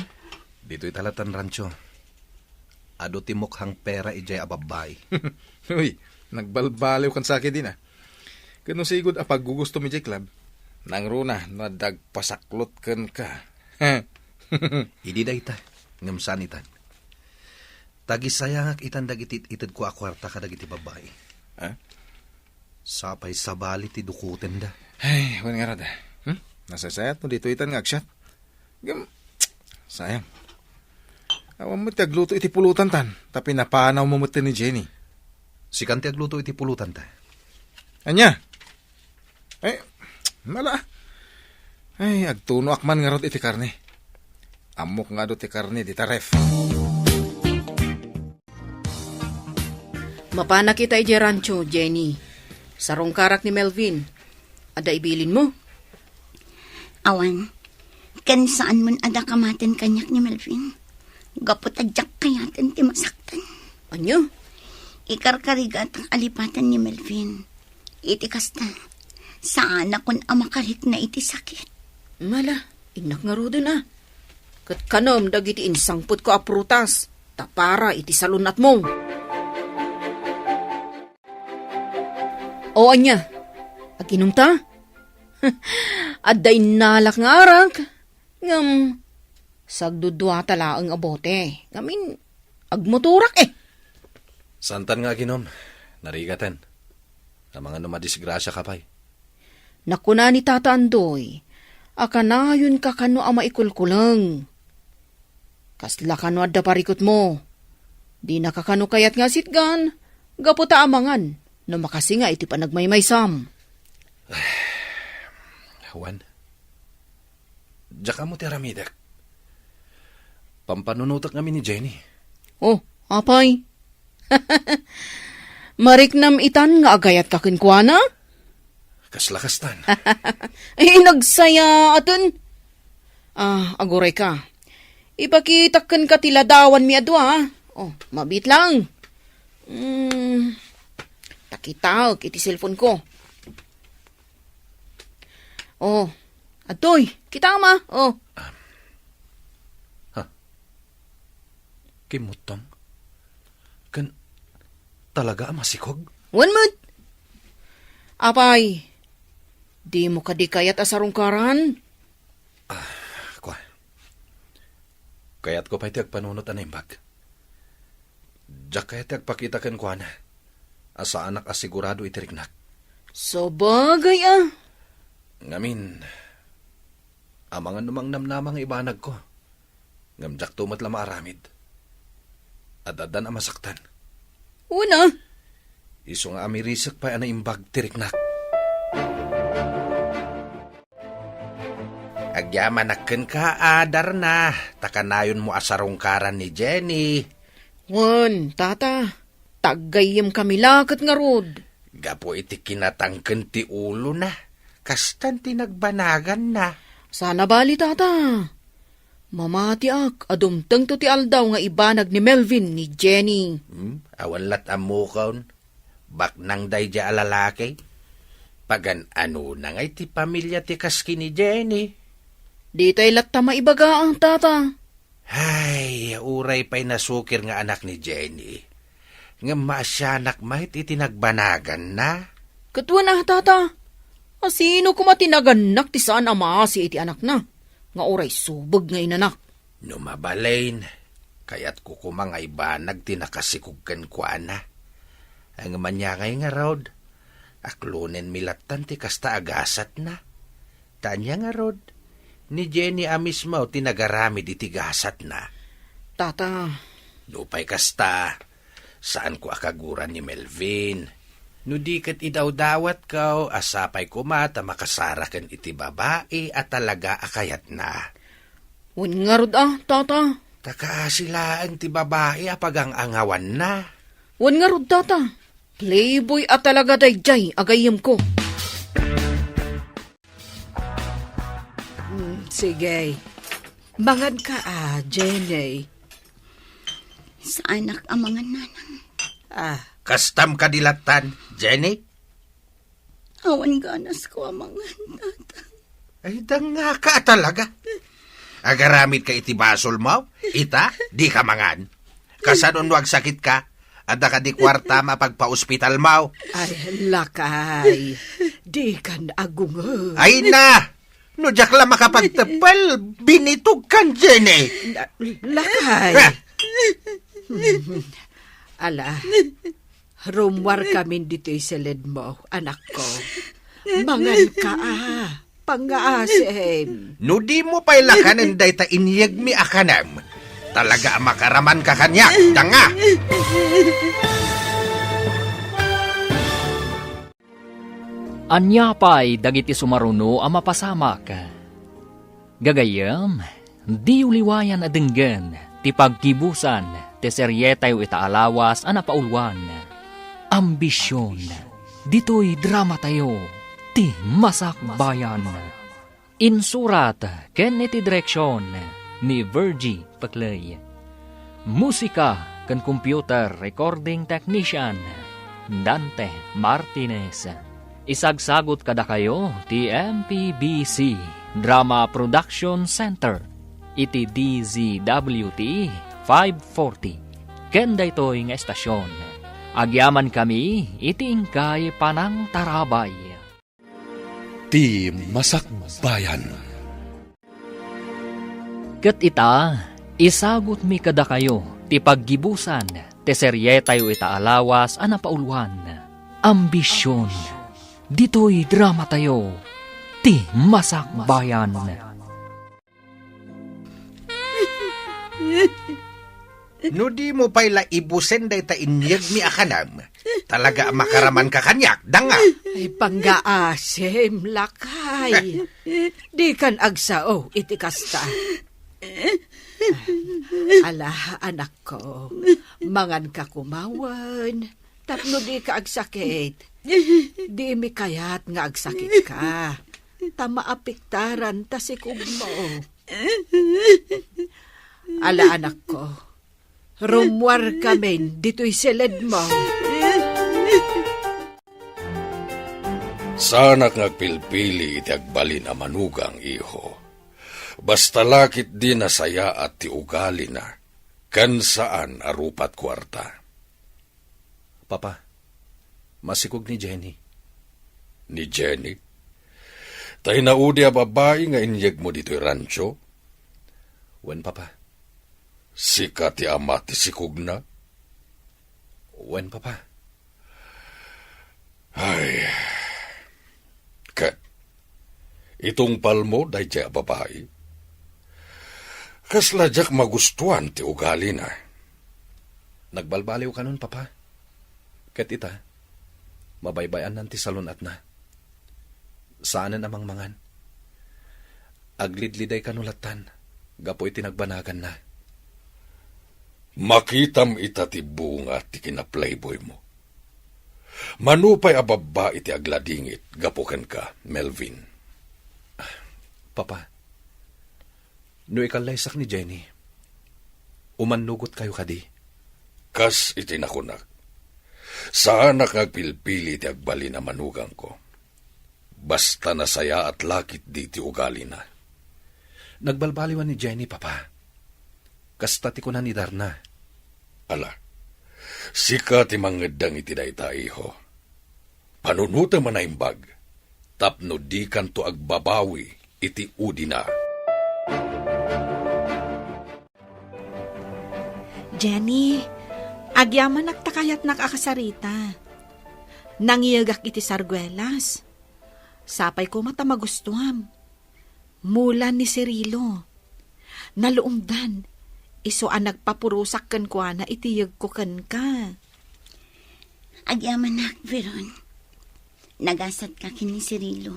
Dito yung talatan rancho. Ado timukhang pera ijay ababay. Uy, nagbalbaliw kan sa akin din Kano sigod apag gugusto mi ije club? Nang runa, nadagpasaklot kan ka. Idi da ita. Ngamsan itan. Tagisayangak itan dagitit itad ko akwarta ka dagiti babay. Sapay sabali ti dukuten da. Ay, wan nga rada. Nasasayat mo dito itan nga agsyat. Sayang. Awan mo ti agluto iti pulutan tan. Tapi napanaw mo mutin ni Jenny. Si kanti agluto iti pulutan ta. Anya? Ay, mala. Ay, agtuno akman nga rod iti karne. Amok nga do ti karne di taref. Mapana kita iti rancho, Jenny. Sarong karak ni Melvin. Ada ibilin mo? Awan, kan saan man ada kamaten kanyak ni Melvin. Gapot adyak kayaten ti masaktan. Anyo? Ikarkarigat ang alipatan ni Melvin. Iti kasta, saan akon amakarit na iti sakit. Mala, inak nga rodo na. Kat kanom dagiti insangput ko aprutas. Tapara iti salunat mo. O anya, aginom ta? Aday nalak nga arak. Ngam, sagdudwa tala ang abote. Ngamin, agmoturak Santan nga ginom, narigatan. Ang mga numadisgrasya ka pa'y. Nakuna ni Tata Andoy, akanayon ka kano ang maikulkulang. Kasla kano adda parikot mo. Di nakakano kayat nga sitgan, gaputa amangan, no makasinga iti panagmaymaysam. Juan, diya ka mo ti aramidak. Pampanunutak kami ni Jenny. Oh, apay. Mariknam itan nga agayat ka kinkwana? Kaslakastan. Ay, nagsaya aton. Aguray ka. Ipakitakan ka tiladawan mi adwa. Oh, mabit lang. Takitawag iti cellphone ko. Oh, atoy, kita ma. Oh, Kimutang. Kan talaga masikog? one mood. Apay, di mo kadikayat asarungkaran. Kwa. Kaya't ko pa'y tiyag panunot na imbag. Diyak kaya tiyag pakitakan kwa na. Asa anak asigurado itiriknak. So bagay Ngamin, amangan numang namnamang ibanag ko. Ngamjak tumat lang maaramid. At adan ang masaktan. Una, Iso nga amirisak pa na imbag tiriknak. Agyamanakken ka, adar na. Takanayon mo asarungkaran ni Jenny. Wan, tata, taggayem kami lakat nga rod. Gapo iti kinatangken ti ulo na. Kastan tinagbanagan na. Sana bali, tata. Mamati ak, adumteng to ti aldaw nga ibanag ni Melvin ni Jenny. Awalat amukaon. Baknang day ja alalaki. Pagan ano na nga iti pamilya ti kaski ni Jenny. Di tayo latta maibaga ang tata. Ay, uray pa'y nasukir nga anak ni Jenny. Nga masyanak mahit iti nagbanagan na. Katwa na, tata. Asino kumatinaganak ti saan ama si iti anak na. Nga oray subag nga inanak. Numabalain, kaya't kukumangay banag tinakasikugkan kwa na. Ang manyangay nga rod, aklunen milatan ti kasta agasat na. Tanya nga rod, ni Jenny amismaw tinagaramid iti gasat na. Tata, Lupay kasta, saan ko akaguran ni Melvin? No di kat idaw-dawat ka, asapay kumata makasarakan iti babae at talaga akayat na. wan nga rod tata. Taka sila ang ti babae apagang angawan na. Wan nga rod, tata. Playboy at talaga dayjay agayem ko. Sige. Mangad ka Jenny. Sa anak ang mga nanang. Kastam kadilatan, Jenny? Awan ganas ko ang mga tata. Ay, nga ka talaga. Agaramid ka iti basol mo? Ita, di ka mangan. Kasanon wag sakit ka, at ka di kwarta mapagpa-ospital mo. Ay, lakay. Di ka na agungan. Ay na! No, jak lang makapagtapal, binitog kan, Jenny. Lakay. Ala, rumwar kami dito isilid mo, anak ko. Mangan ka pangaasim. No, di mo pa'y lakanin day ta inyag mi akanam. Talaga makaraman ka kanya, danga. Anya pa'y dagiti sumaruno ang mapasamak. Gagayam, di uliwayan adenggan, ti pagkibusan, ti seryetayo itaalawas ang napaulwan. Ambisyon, dito'y drama tayo, ti masakbayan. Insurat, ken iti direksyon, ni Virgie Paclay. Musika, ken computer recording technician, Dante Martinez. Isagsagot kada kayo ti MPBC Drama Production Center iti DZWT 540 kenda ito'y nga estasyon. Agyaman kami iti ingkay panang tarabay. Ti Masakbayan. Ket ita, isagot mi kada kayo ti paggibusan Te serye tayo itaalawas anapauluan. Ambisyon. Dito'y drama tayo. Ti Masakbayan. No di mo pa'y laibusen day ta inyag mi akanam. Talaga makaraman ka kanyak, danga. Ay panggaasim, lakay. Di kan agsao, iti kasta. Ala, anak ko, mangan ka kumawan. Tapno di ka agsakit. Di mi kayat nga agsakit ka. Tama apiktaran tasikog mo. Ala, anak ko, rumwar kami dito'y silid mo. Sana ngagpilpili iti agbalin a manugang iho. Basta lakit di nasaya at ti ugali na, kan saan arupat kwarta. Papa, masikog ni Jenny. Ni Jenny? Tay naudi a babae nga inyeg mo dito'y rancho? Wen, Papa. Sika ti ama ti sikog na? Wen, Papa. Ay, kat, itong palmo dahi siya babae. Kasladyak magustuhan ti ugali na. Nagbalbaliw ka nun, Papa. Kat ita, mabaybayan nanti salunat na. Saanan amang mangan? Aglidliday kanulatan, gapoy tinagbanagan na. Makitam ita ti bunga ti kina-playboy mo. Manupay a babae ti agladingit, gapukan ka, Melvin. Papa, no ikalaysak ni Jenny, umanugot kayo kadi. Kas iti nakunak. Saan nakagpilpili ti agbali na manugang ko. Basta nasaya at lakit di ti ugali na. Nagbalbaliwan ni Jenny, Papa. Kastati ko na ni Darna. Ala, sika ti mangedang iti dayta iho. Panunuta man na imbag, tapno di kanto agbabawi iti udi na. Jenny, agyaman nagtakayat nakakasarita. Nangiyagak iti sargwelas. Sapay ko mata magustuham. Mula ni Cirilo. Naluumdan. Iso ang nagpapurusak kan kwa na itiyag ko kan ka. Agyaman nak, Veron. Nagasat ka kini Cirilo.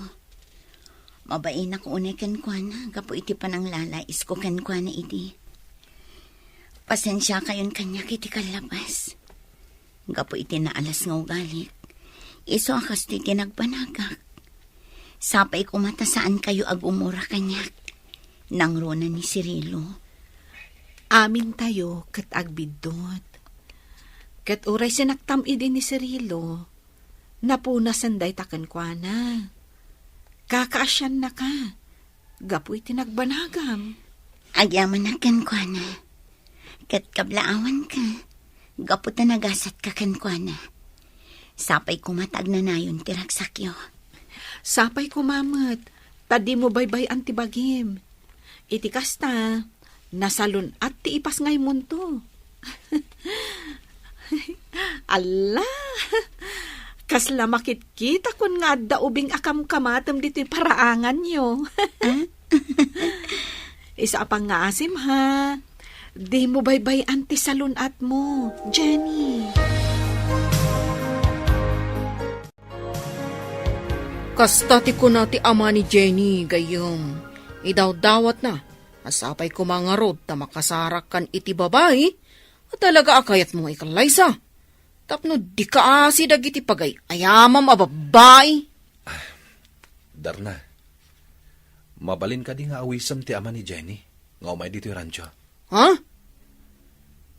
Mabain ako unay kan kwa na. Gapo iti panang lalais ko kan kwa na iti. Pasensya kayon kanya kiti kalabas. Gapo iti naalas nga ugalik. Iso akas ti tinagbanagak. Sapay kumata saan kayo agumura kanyak. Nang rona ni Cirilo. Amin tayo kat agbidot. Kat uray sinaktam idi ni Cirilo. Napuna sanday takan kwa na. Kakaasyan na ka. Gapoy tinagbanagam. Agyaman na kan kwa na. Kat kablaawan ka. Gapo ta nagasat ka kan kwa na. Sapay kumatag na nayon tiraksakyo. Sapay kumamat. Tadi mo baybay antibagim. Iti kasta. Nasalun at ti ipas ngay munto. Ala! Kasla makit-kita kun nga adda ubing akam kamatam dito'y paraangan nyo. Isa pang nga asim ha. Di mo baybay anti salun at mo, Jenny. Kasta ti ko na ti ama ni Jenny, gayom. Idaw-dawat na. Asapay ko mga rod ta makasarak kan iti babae. At talaga akayat mo ikalaysa. Tapno di ka asi dagiti pagay. Ayamam a babae. Darna, mabalin ka di nga awisam ti ama ni Jenny. Nga umay dito yung rancho. Ha?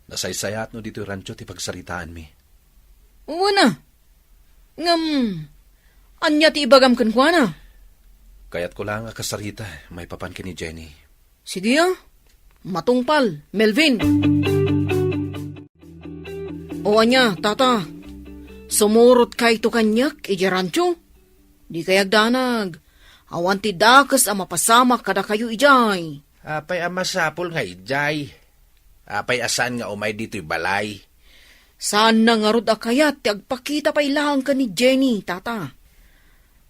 Nasaysayat no dito yung rancho ti pagsaritaan mi. Una. Ngam. Anya ti ibagam kan kwa na? Kaya't ko lang kasarita, may papan ka ni Jenny. Sige matungpal, Melvin. O anya, tata. Sumurot kay to kanyak, iji rancho. Di kayag danag. Awan ti dakas ang mapasama kada kayo ijay. Apay amasapol nga ijay. Apay asan nga umay dito'y balay. Saan na nga rod akayat ti agpakita pa ilang ka ni Jenny, tata.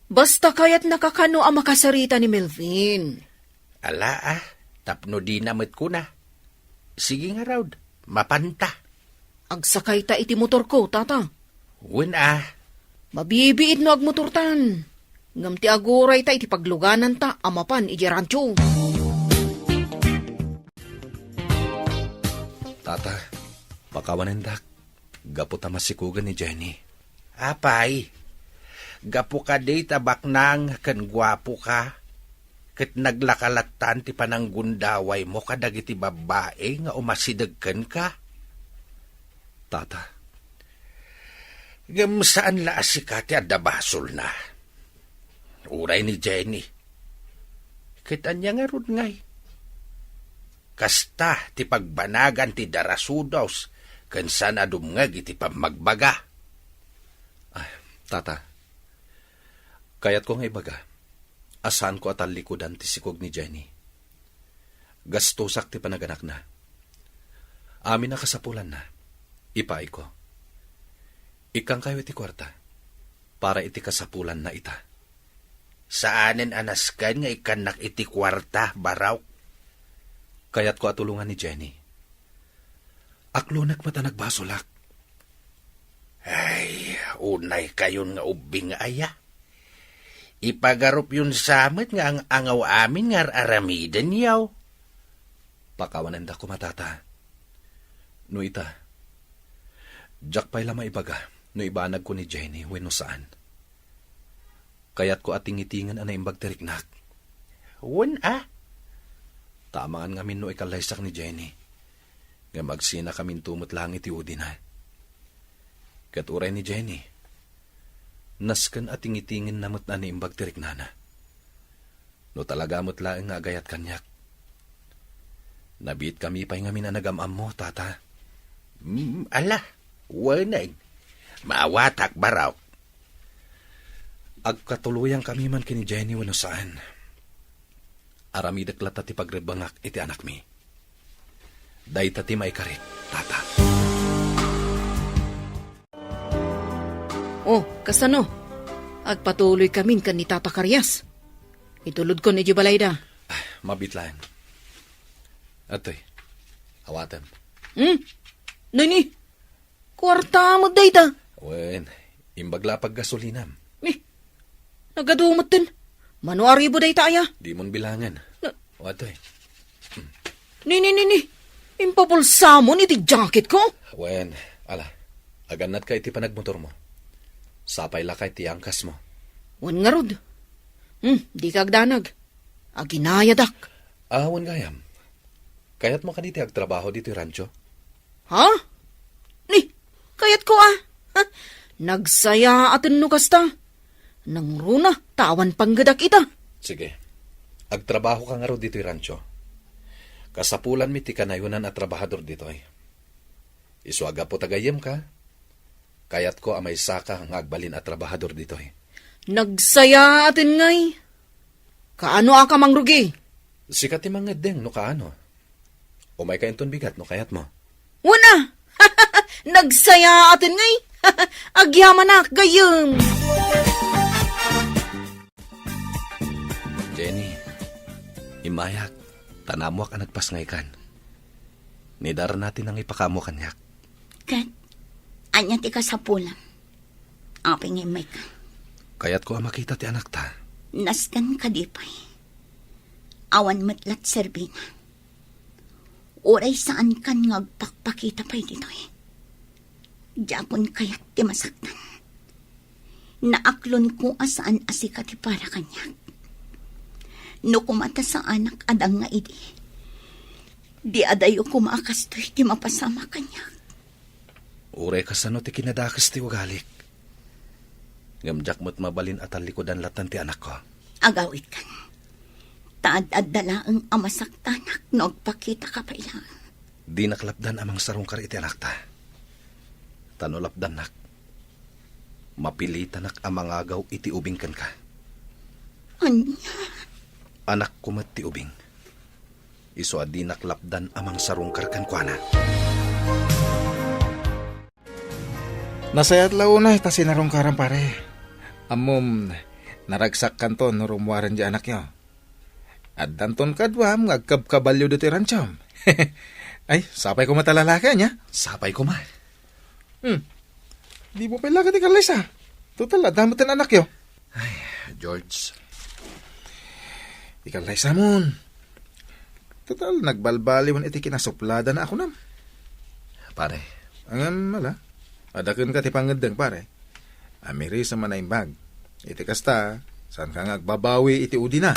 Basta kayat nakakano ang makasarita ni Melvin. Ala tapno di namit ko na. Sige nga raw, mapanta. Agsakay ta iti motor ko, tata. Wen Mabibiit no agmotortan. Ngam ti aguray ta iti pagluganan ta amapan iti rancho. Tata, pakawanendak. Gapo ta masikugan ni Jenny. Apay, gapo ka day tabak nang kan gwapo ka. Kat naglakalatan ti pananggundaway mo kadag iti babae nga umasidagkan ka. Tata, Ngam saan la asika ti adabasol na. Uray ni Jenny. Kita niya nga rod ngay. Kasta ti pagbanagan ti darasudaws kan sana dumngag iti pamagbaga. Tata, kayat ko nga ibaga, asan ko atal likodan ti sikog ni Jenny. Gastosak ti panaganak na. Amin na kasapulan na, ipaay ko. Ikang kayo iti kwarta, para iti kasapulan na ita. Saanen anaskan nga ikanak iti kwarta, baraw? Kayat ko atulungan ni Jenny. Aklunak mata nagbasolak. Ay, unay kayon nga ubing aya. Ipagarup yun samit nga ang angaw amin nga aramidan yaw. Pakawanan da ko matata. No ita, jak pa'y lama ibaga, no ibanag ko ni Jenny, wenno saan. Kayat ko ating itingan anay imbag teriknak. Wen Tamangan ngamin no ikalaysak ni Jenny. Nga magsina kamin tumot lang iti udin ha. Kat uray ni Jenny, naskan ating itingin namot na ni imbag teriknana. No talaga mo't laeng nga agayat kanyak. Nabit kami pa'y ngamin na nagamam mo, tata. Ala, wanay. Maawatak baraw. Agkatuluyang kami man kini Jenny wano saan. Aramidak lata ti pagrebangak iti anak mi. Day tati may karit, tata. Oh, kasano? Agpatuloy kamin kan ni Tata Karyas. Itulod ko ni Jubalayda. Mabitlaan. Atoy, awatan. Nini, kwarta mo dayta. Wen, imbagla pag gasolinam. Nagadumot din. Manuari bo dayta aya. Di mon bilangan. O atoy. Nini. Impapulsa mo ni ti jacket ko. Wen, ala, aganat ka iti panagmotor mo. Sapay lakay ti angkas mo. Wan nga rod. Di ka agdanag. Aginayadak. Wan gayam. Kayat mo kaniti agtrabaho dito yung rancho? Ha? Ni, kayat ko Nagsaya atin no kasta. Nang runa, tawan panggadak ita. Sige, agtrabaho ka nga ro dito yung rancho. Kasapulan mi ti kanayunan at trabahador dito ay. Iswaga po tagayem ka. Kayat ko amay saka ang agbalin at trabahador dito ay. Nagsaya atin ngay. Kaano aka mangrugi? Sikat ti mangedeng no kaano. Umay ka inton bigat no kayat mo. Wana! Nagsaya atin ngay. Agyaman na gayem. Jenny, imayak, tanamuak ang nagpasngay kan. Nidara natin ang ipakamo kanyak. Kat, anya ti kasapulan. Aping imay ka. Kayat ko ang makita ti anak ta. Naskan kadipay. Awan matlat serbina. Oray saan kan ngagpakpakita pa'y dito eh. Diapon kaya't ti masaktan. Naaklon ko asaan asika ti para kanyak. No kumata sa anak adang nga idi. Di adayo kumakastoy ti mapasama kanyak. Uray kasano ti kinadakas ti wagalik. Ngamjak mo't mabalin at alikodan latan ti anak ko. Agawit kan. Taad-ad-dala ang amasaktanak no agpakita ka pa ilang. Di naklapdan amang sarungkar iti anak ta. Tanolapdan nak. Mapilitan nak amang agaw iti ubing kan ka. Anya? Anak kumat ti ubing. Iso adi naklapdan amang sarungkar kan kwa na. Nasayat launa ita sinarungkaran pare. Amom, naragsak kanton no rumuwaran di anak nyo. At danton kadwam, ngagkabkabalyo do ti ranchom. Ay, sapay ko matalalaki niya. Sapay ko ma. Di mo pala ka ti Kalaysa. Total, adamot ang anak yo. George, Di Kalaysa mon. Total, nagbalbaliwan iti kinasuplada na ako nam. pare, Angam, mala. Adakon ka ti pangedeng pare. Amiri sa manaimbag. Iti kasta, saan ka ngagbabawi iti udi na.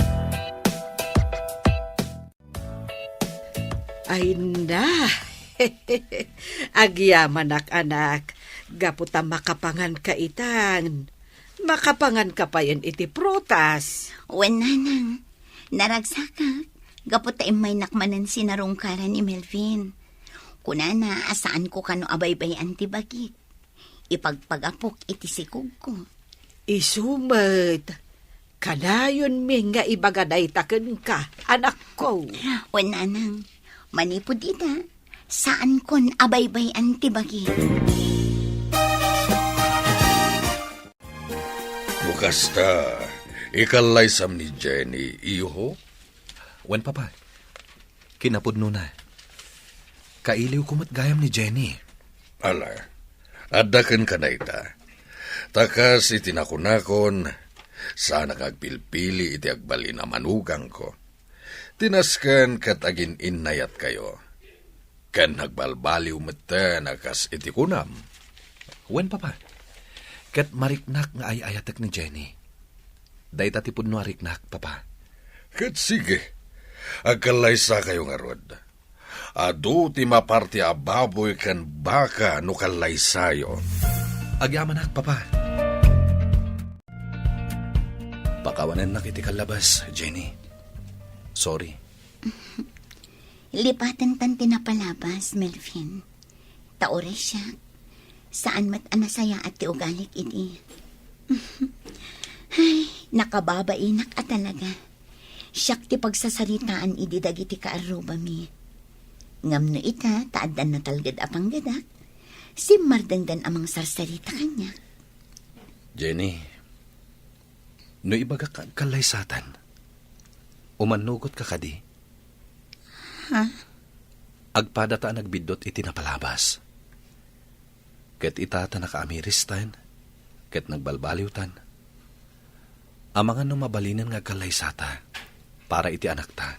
Ay na, agyaman anak, gaputa makapangan ka itan. Makapangan ka pa yan iti prutas. Wen nanang, naragsakak, gaputa may nakmanan sinarungkaran ni Melvin. Kunana, asaan ko kano abaybayan ti bagit. Ipagpagapok iti sikog ko. Isumet, kanayon mi nga ibagaday taken ka, anak ko. Wen nanang, manipod ita, saan kon abaybayan ti bagit. Bukas ta, ikalaysam ni Jenny, iho? wen papa. Kinapudno na. Kailiw kumat gayam ni Jenny. Ala, adakan ka na ita. Takas itinakunakon, sana kagpilpili iti agbali na manugang ko. Tinaskan kat agin innayat kayo. Kan nagbalbaliw mata nakas iti kunam. Wen papa. Kat mariknak nga ay ayatek ni Jenny. Day tatipod no ariknak, papa. Kat sige, agkalaysa kayo nga rod. Adu ti maparti a baboy kan baka no kalaysayo. Agyaman papa. Pakawanan na kiti kalabas, Jenny. Sorry. Lipatan tan tinapalabas, Melvin. Taore siya. Saan mat anasaya at ti ugalik iti. Ay, nakababainak at talaga. Siyak ti pagsasaritaan idi dagiti kaaruba mi. Ngam no ita, taaddan na talgad apang gadak. Si mardangdan amang sarsarita kanya. Jenny, no ibaga ka kalaysatan, umanugot ka kadi. Ha? Agpadata nagbidot iti napalabas. Ket itata nakaamiristan, ket nagbalbaliwtan. Amangan no mabalinan nga kalaysata, para iti anak ta.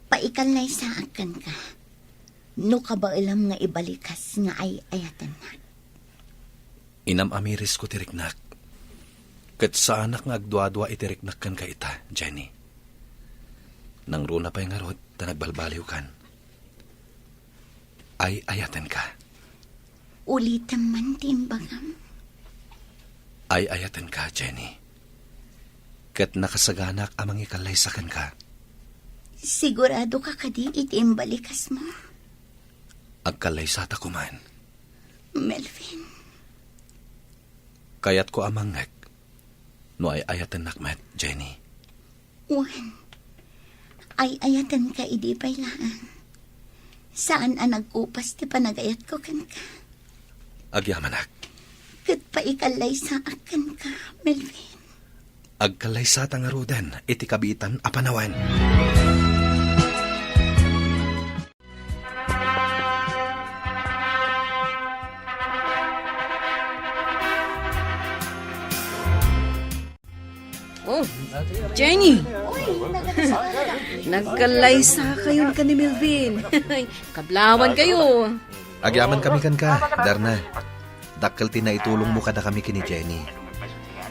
Paikalay sa akan ka. No ka ba ilam nga ibalikas nga ay ayatan na? Inam amiris ko tiriknak. Ket sa anak nga agdwa-dwa itiriknak kan ka ita, Jenny. Nang runa pa yung arod, na nagbalbaliw kan. Ay ayatan ka. Ulitan man timbagam. Ay ayatan ka, Jenny. Ket nakasaganak amang ikalaysakan ka. Sigurado ka kadi itimbalikas mo, Agkalaysata ko man. Melvin. Kayat ko amangek. No ay ayatan nakmet, Jenny. Juan, ay ayatan ka idi pailaan. Saan ang nagkupas ti panagayat ko kan ka? Agyamanak. Kat pa ikalay sa akan ka, Melvin. Agkalaysata nga roden, iti kabitan apanawan. Oh, Jenny! Nagkalaysa kayo ka ni Melvin. Kablawan kayo. Agyaman kami kan ka, Darna. Dakkel tinaitulong mo kada kami kini Jenny.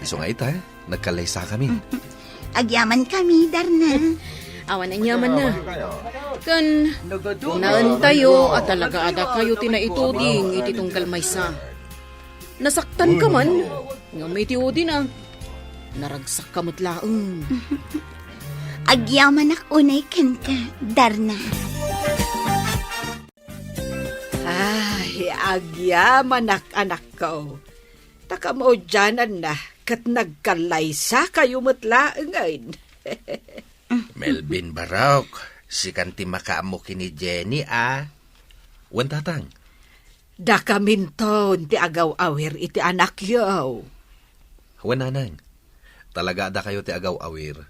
Iso nga ita, nagkalaysa kami. Agyaman kami, Darna. Awan ang yaman na. Kan, naan tayo at talaga ada kayo tinaituding iti tungkal maysa. Nasaktan ka man, nga may tiudi na. Naragsak ka mutlaong. Agyaman ak unay kan ka, Darna. Ay, agyaman anak ko. Taka mo dyanan na, kat nagkalaysa kayo matlaang ngayon. Melvin Barok, si kanti makaamo kini Jenny, ah. Wan tatang, Da kaminton ti agaw-awir iti anak yaw. Wananang, talaga da kayo ti agaw awir.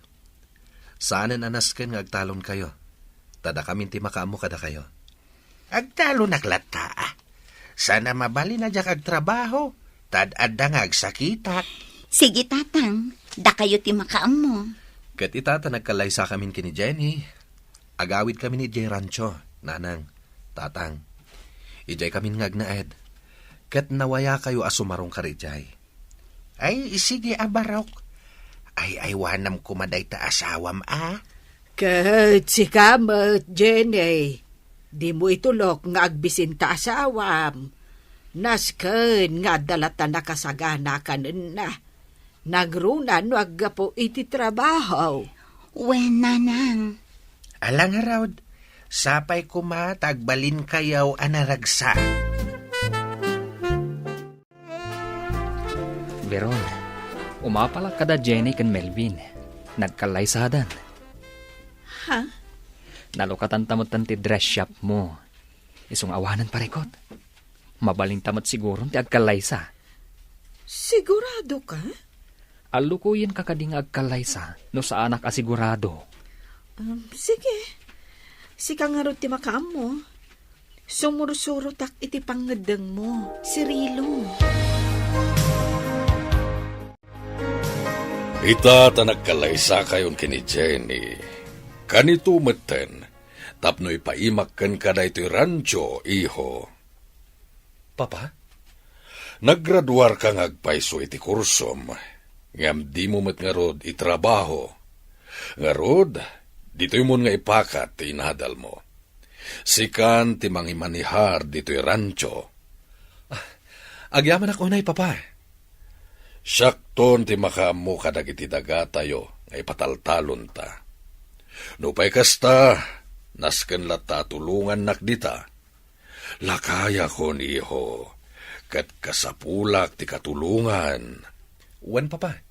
Saanen anasken nga agtalon kayo? Tada kamin ti makaamo kada kayo. Agtalon naglata. Sana mabali na jak agtrabaho. Tad adda nga agsakitak. Sige, tatang. Da kayo ti makaam mo. Kat itata nagkalaysa kamin kini Jenny. Agawid kami ni Jay Rancho, nanang, tatang. Ijay kamin ngagnaed. Kat nawaya kayo asumarong karijay. Ay, sige abarok. Ay, wanam kumaday ta asawam Kat si kamat, Jenny. Di mo itulok nga agbisin ta asawam. Nasken nga dalata nakasagana kanin na. Nagrunan no aggapo iti trabaho. Wen, nanang. Alang harawd, sapay kuma tagbalin kayaw anaragsa. Veron, umapala kada Jenny kan Melvin. Nagkalaysadan. Ha? Nalukatan tamot ti dress shop mo. Isong awanan parikot. Mabaling tamot siguro ti agkalaysa. Sigurado ka? Alukuyin ka kading agkalaysa no sa anak asigurado. Sige. Sika nga ron ti makaam mo. Sumurusuro tak iti pangadang mo, si Rilo. Ita ta nagkalaysa kayon kini Jenny. Kanito meten, tapno ipaimakkan ka na ito'y rancho, iho. Papa, naggraduar ka ngagpaiso iti kursom. Ngam di mo met nga rod itrabaho. Nga rod, dito'y mo nga ipakat ti inadal mo. Sikan ti mangimanihar dito'y rancho. Agyaman ako na papa. Syakton ti makaamu kadag iti daga tayo, nga ipataltalon ta. Nupay kasta, nasken lata tulungan nakdita. Lakaya kon iho, kat kasapulak ti katulungan. Wan papa,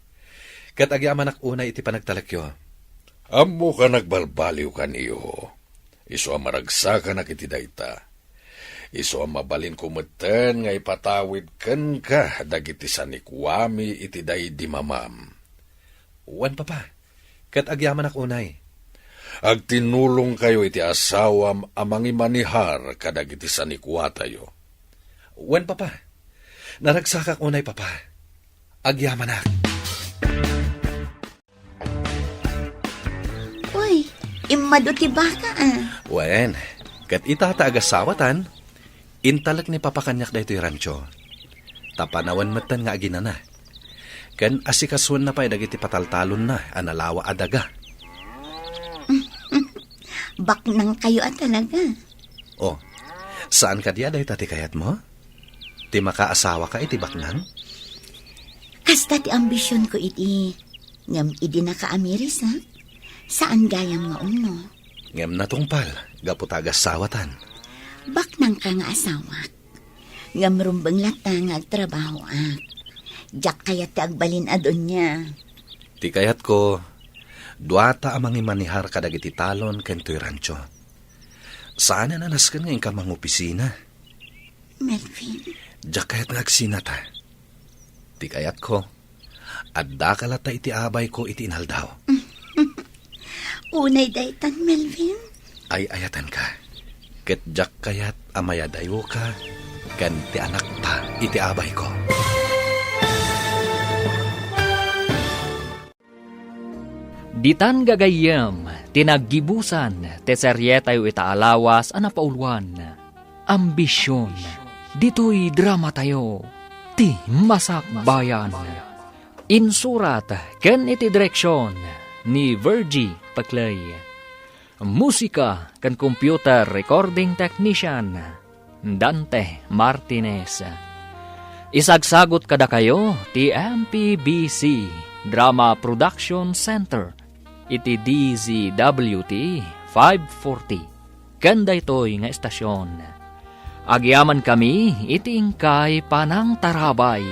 kat agyaman akuna iti panagtalakyo. Amo ka nagbalbaliw kan iho. Iso ang maragsakan na kiti dayta. Iso ang mabalin kumeten nga ipatawid kan ka dagiti sanikwami iti day di mamam. Wan papa, kat agyaman akunay. Agtinulong kayo iti asawam amang imanihar kadag iti sanikwa tayo. Wan papa, naragsakak unay papa. Agyaman ak. Uy, imado ti baka Wen, kat itata agasawatan, intalak ni papakanyak da ito'y rancho. Tapanawan matan nga aginana. Kan asikaswan na pa'y dagiti pataltalon na, analawa adaga. Baknang kayo talaga. Oh, saan ka diya dahi tati kayat mo? Ti makaasawa ka iti baknang? Kasta ti ambisyon ko iti. Ngam idi naka-Ameris, ha? Saan gayam nga uno? Ngam natungpal, gaputagas sawatan. Baknang ka nga asawak. Ngam rumbang lata nga agtrabaho ak. Diyak kaya ti agbalin adon niya. Ti kayat ko, duata amang imanihar kadag iti talon kento'y rancho. Saan na naskan ngayon ka mang opisina? Melvin. Diyak kayat nagsinata. Ti kayat ko, adda kalata iti abay ko iti inaldaw. Unay daytan, Melvin. Ay ayatan ka. Ket jak kayat amayadayo ka, kan ti anak pa iti abay ko. Ditan gagayam, tinaggibusan, teserye tayo itaalawas, anapaulwan. Ambisyon, dito'y drama tayo, ti masakbayan. Insurat, ken iti direksyon, ni Virgie Paclay. Musika, ken computer recording technician, Dante Martinez. Isagsagot kada kayo, ti MPBC Drama Production Center, iti DZWT 540. Kanda ito'y nga estasyon. Agyaman kami, iti ingkay panang tarabay.